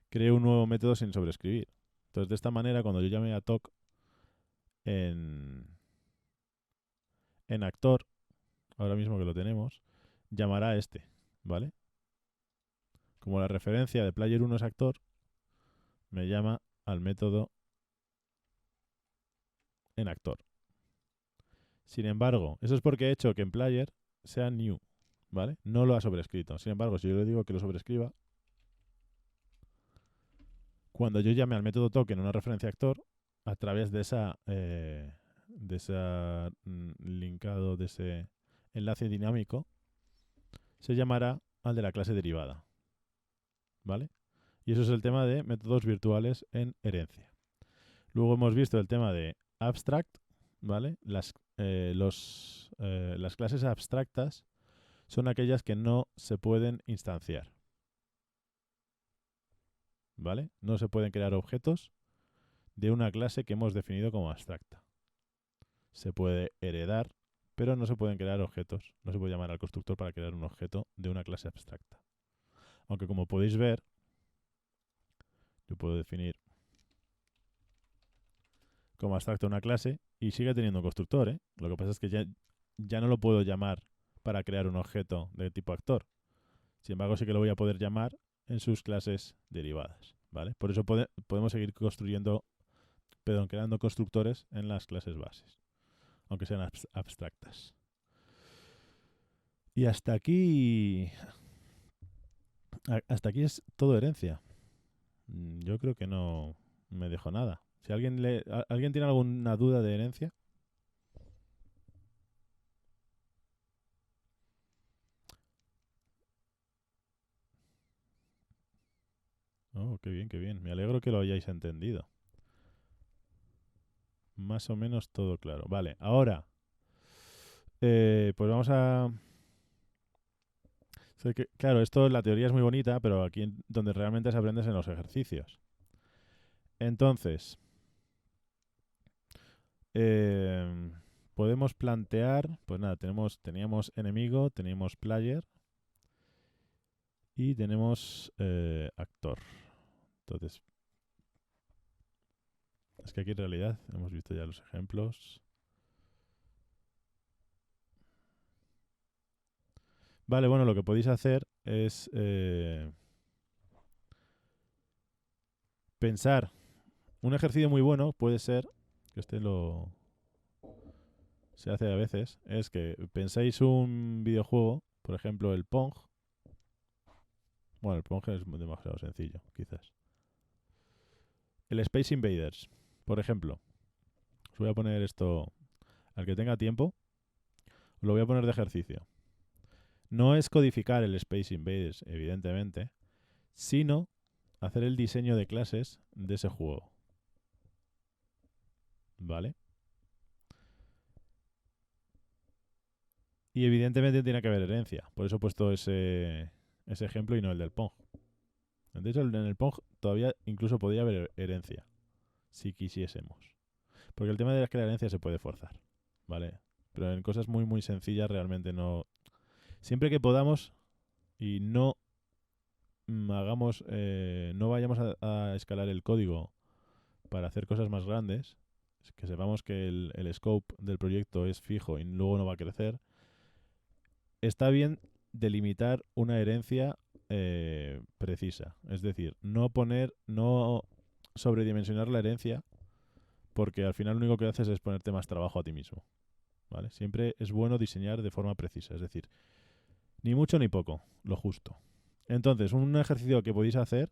cree un nuevo método sin sobreescribir. Entonces, de esta manera, cuando yo llame a talk en, en actor, ahora mismo que lo tenemos, llamará a este, ¿vale? Como la referencia de player 1 es actor, me llama al método en actor. Sin embargo, eso es porque he hecho que en player sea new, ¿vale? No lo ha sobrescrito. Sin embargo, si yo le digo que lo sobrescriba, cuando yo llame al método token una referencia actor, a través de esa linkado, de ese enlace dinámico, se llamará al de la clase derivada, ¿vale? Y eso es el tema de métodos virtuales en herencia. Luego hemos visto el tema de abstract, ¿vale? Las clases abstractas son aquellas que no se pueden instanciar, ¿vale? No se pueden crear objetos de una clase que hemos definido como abstracta. Se puede heredar, pero no se pueden crear objetos. No se puede llamar al constructor para crear un objeto de una clase abstracta. Aunque como podéis ver, yo puedo definir como abstracto una clase y sigue teniendo un constructor, ¿eh? Lo que pasa es que ya no lo puedo llamar para crear un objeto de tipo actor. Sin embargo, sí que lo voy a poder llamar en sus clases derivadas, ¿vale? Por eso podemos seguir creando constructores en las clases bases, aunque sean abstractas. Y hasta aquí es todo herencia. Yo creo que no me dejo nada. Si alguien tiene alguna duda de herencia. Oh, qué bien, qué bien. Me alegro que lo hayáis entendido. Más o menos todo claro. Vale, ahora, pues vamos a... Claro, la teoría es muy bonita, pero aquí donde realmente se aprende es en los ejercicios. Entonces, eh, podemos plantear, pues nada, teníamos enemigo, teníamos player y tenemos actor. Entonces, es que aquí en realidad hemos visto ya los ejemplos. Vale, bueno, lo que podéis hacer es pensar. Un ejercicio muy bueno puede ser, que se hace a veces, es que pensáis un videojuego, por ejemplo el Pong. Bueno, el Pong es demasiado sencillo, quizás. El Space Invaders, por ejemplo. Os voy a poner esto, al que tenga tiempo, lo voy a poner de ejercicio. No es codificar el Space Invaders, evidentemente, sino hacer el diseño de clases de ese juego. ¿Vale? Y evidentemente tiene que haber herencia. Por eso he puesto ese ejemplo y no el del Pong. De hecho, en el Pong todavía incluso podría haber herencia, si quisiésemos. Porque el tema de la herencia se puede forzar, ¿vale? Pero en cosas muy, muy sencillas realmente no... Siempre que podamos y no no vayamos a escalar el código para hacer cosas más grandes, que sepamos que el scope del proyecto es fijo y luego no va a crecer, está bien delimitar una herencia precisa. Es decir, no sobredimensionar la herencia, porque al final lo único que haces es ponerte más trabajo a ti mismo. ¿Vale? Siempre es bueno diseñar de forma precisa, es decir, ni mucho ni poco, lo justo. Entonces, un ejercicio que podéis hacer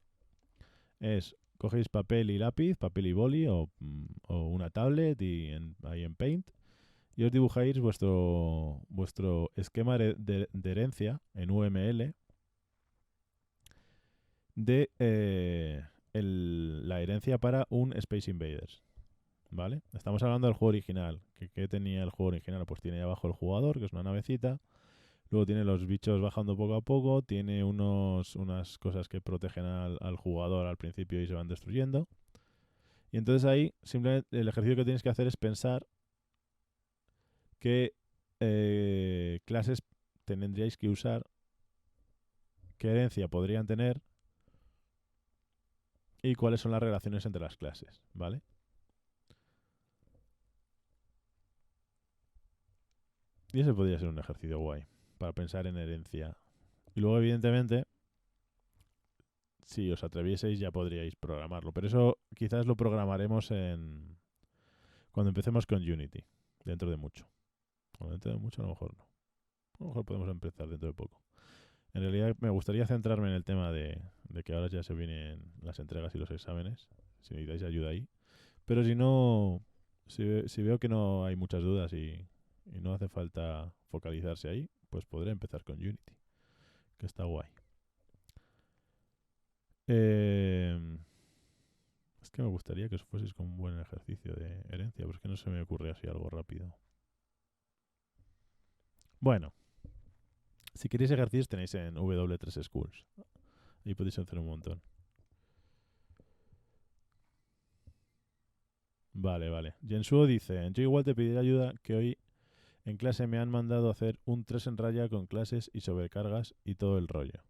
es, cogéis papel y lápiz, papel y boli o una tablet ahí en Paint y os dibujáis vuestro esquema de herencia en UML de la herencia para un Space Invaders. ¿Vale? Estamos hablando del juego original. ¿Qué tenía el juego original? Pues tiene ahí abajo el jugador, que es una navecita. Luego tiene los bichos bajando poco a poco. Tiene unas cosas que protegen al jugador al principio y se van destruyendo. Y entonces ahí simplemente el ejercicio que tienes que hacer es pensar qué clases tendríais que usar, qué herencia podrían tener y cuáles son las relaciones entre las clases, ¿vale? Y ese podría ser un ejercicio guay para pensar en herencia. Y luego, evidentemente, si os atrevieseis ya podríais programarlo. Pero eso quizás lo programaremos cuando empecemos con Unity, dentro de mucho. O dentro de mucho a lo mejor no. A lo mejor podemos empezar dentro de poco. En realidad me gustaría centrarme en el tema de que ahora ya se vienen las entregas y los exámenes. Si necesitáis ayuda ahí. Pero si no, si veo que no hay muchas dudas y no hace falta focalizarse ahí, pues podré empezar con Unity, que está guay. Es que me gustaría que os fueseis con un buen ejercicio de herencia, pero es que no se me ocurre así algo rápido. Bueno, si queréis ejercicios tenéis en W3 Schools. Ahí podéis hacer un montón. Vale, vale. Jensuo dice, yo igual te pediré ayuda que hoy en clase me han mandado hacer un 3 en raya con clases y sobrecargas y todo el rollo.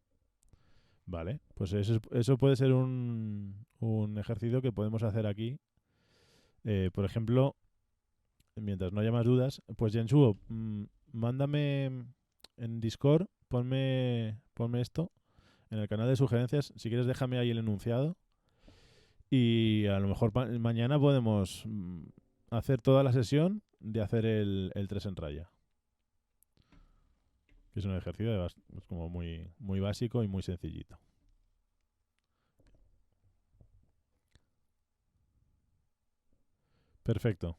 Vale, pues eso puede ser un ejercicio que podemos hacer aquí. Por ejemplo, mientras no haya más dudas, pues Jensuo, mándame en Discord, ponme esto en el canal de sugerencias. Si quieres, déjame ahí el enunciado. Y a lo mejor mañana podemos hacer toda la sesión de hacer el 3 en raya. Que es un ejercicio es como muy, muy básico y muy sencillito. Perfecto.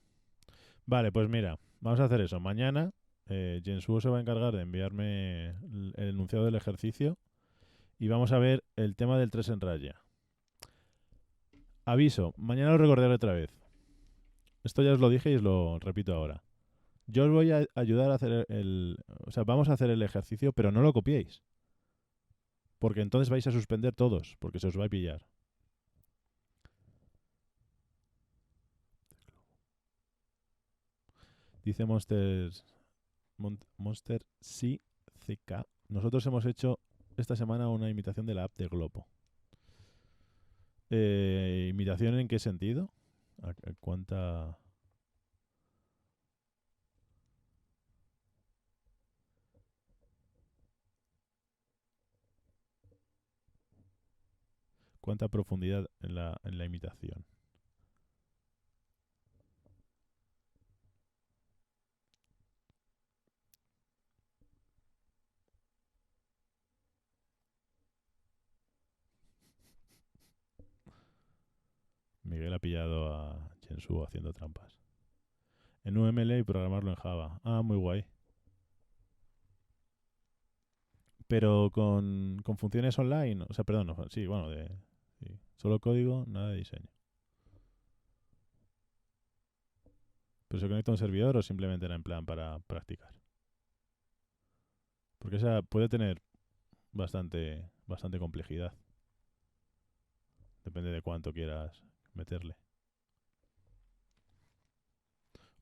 Vale, pues mira, vamos a hacer eso. Mañana Jensuo se va a encargar de enviarme el enunciado del ejercicio y vamos a ver el tema del 3 en raya. Aviso, mañana lo recordaré otra vez. Esto ya os lo dije y os lo repito ahora. Yo os voy a ayudar a hacer o sea, vamos a hacer el ejercicio, pero no lo copiéis. Porque entonces vais a suspender todos, porque se os va a pillar. Dice Monster CK. Nosotros hemos hecho esta semana una imitación de la app de Globo. ¿Imitación en qué sentido? ¿Cuánta profundidad en la imitación? Miguel ha pillado a Jensu haciendo trampas. En UML y programarlo en Java. Ah, muy guay. Pero con funciones online. O sea, perdón, no, sí, bueno, sí, solo código, nada de diseño. ¿Pero se conecta a un servidor o simplemente era en plan para practicar? Porque esa puede tener bastante complejidad. Depende de cuánto quieras meterle.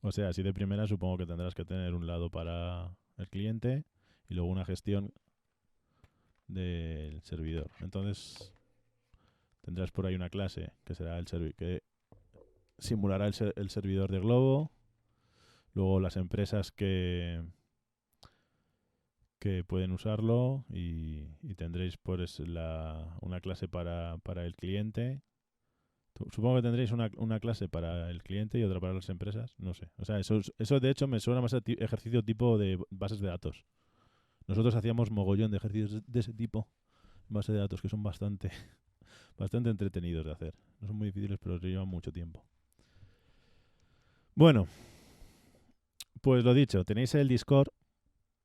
O sea, así de primera supongo que tendrás que tener un lado para el cliente y luego una gestión del servidor. Entonces tendrás por ahí una clase que será que simulará el servidor de Globo. Luego las empresas que pueden usarlo y tendréis pues una clase para el cliente. Supongo que tendréis una clase para el cliente y otra para las empresas. No sé. O sea, eso de hecho me suena más a ejercicio tipo de bases de datos. Nosotros hacíamos mogollón de ejercicios de ese tipo, base de datos, que son bastante entretenidos de hacer. No son muy difíciles, pero llevan mucho tiempo. Bueno, Pues lo dicho, tenéis el Discord.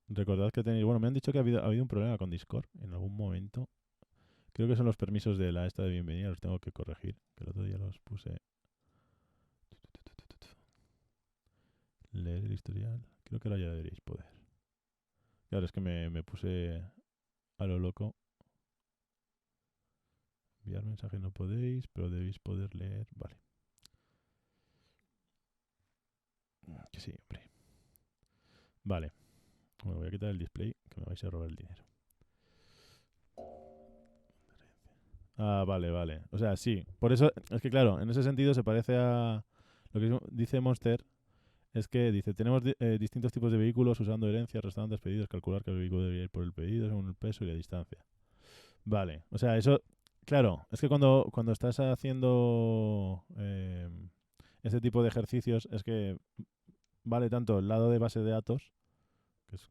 Recordad que tenéis... Bueno, me han dicho que ha habido un problema con Discord en algún momento. Creo que son los permisos de la esta de bienvenida, los tengo que corregir. Que el otro día los puse. Leer el historial. Creo que ahora ya deberéis poder. Claro, es que me puse a lo loco. Enviar mensaje no podéis, pero debéis poder leer. Vale. Que sí, hombre. Vale. Bueno, voy a quitar el display, que me vais a robar el dinero. Ah, vale, vale. O sea, sí. Por eso, es que claro, en ese sentido se parece a lo que dice Monster. Es que dice, tenemos distintos tipos de vehículos usando herencias, restaurantes, pedidos, calcular que el vehículo debería ir por el pedido según el peso y la distancia. Vale, o sea, eso, claro, es que cuando estás haciendo este tipo de ejercicios es que vale tanto el lado de base de datos, que es,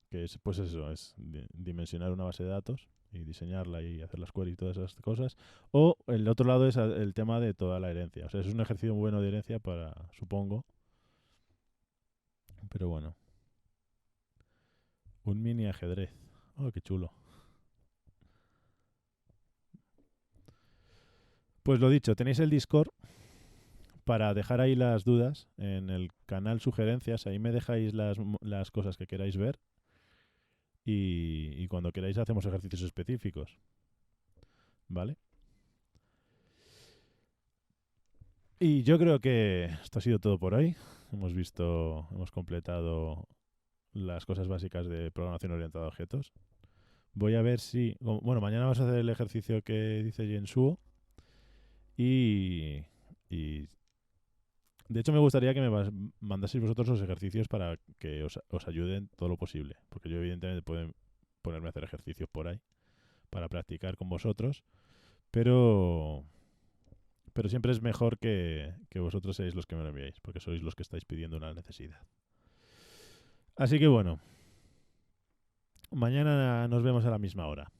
que es pues eso, es dimensionar una base de datos y diseñarla y hacer las queries y todas esas cosas, o el otro lado es el tema de toda la herencia. O sea, es un ejercicio bueno de herencia para, supongo, pero bueno. Un mini ajedrez. Oh, qué chulo. Pues lo dicho, tenéis el Discord para dejar ahí las dudas en el canal sugerencias. Ahí me dejáis las cosas que queráis ver y cuando queráis hacemos ejercicios específicos. ¿Vale? Y yo creo que esto ha sido todo por hoy. Hemos completado las cosas básicas de programación orientada a objetos. Voy a ver si... Bueno, mañana vamos a hacer el ejercicio que dice Jensuo y de hecho, me gustaría que me mandaseis vosotros los ejercicios para que os ayuden todo lo posible. Porque yo, evidentemente, puedo ponerme a hacer ejercicios por ahí para practicar con vosotros. Pero, pero siempre es mejor que vosotros seáis los que me lo enviáis. Porque sois los que estáis pidiendo una necesidad. Así que bueno, mañana nos vemos a la misma hora.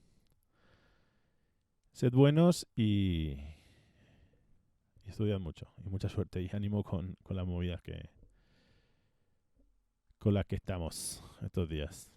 Sed buenos y estudiad mucho. Y mucha suerte y ánimo con las movidas con las que estamos estos días.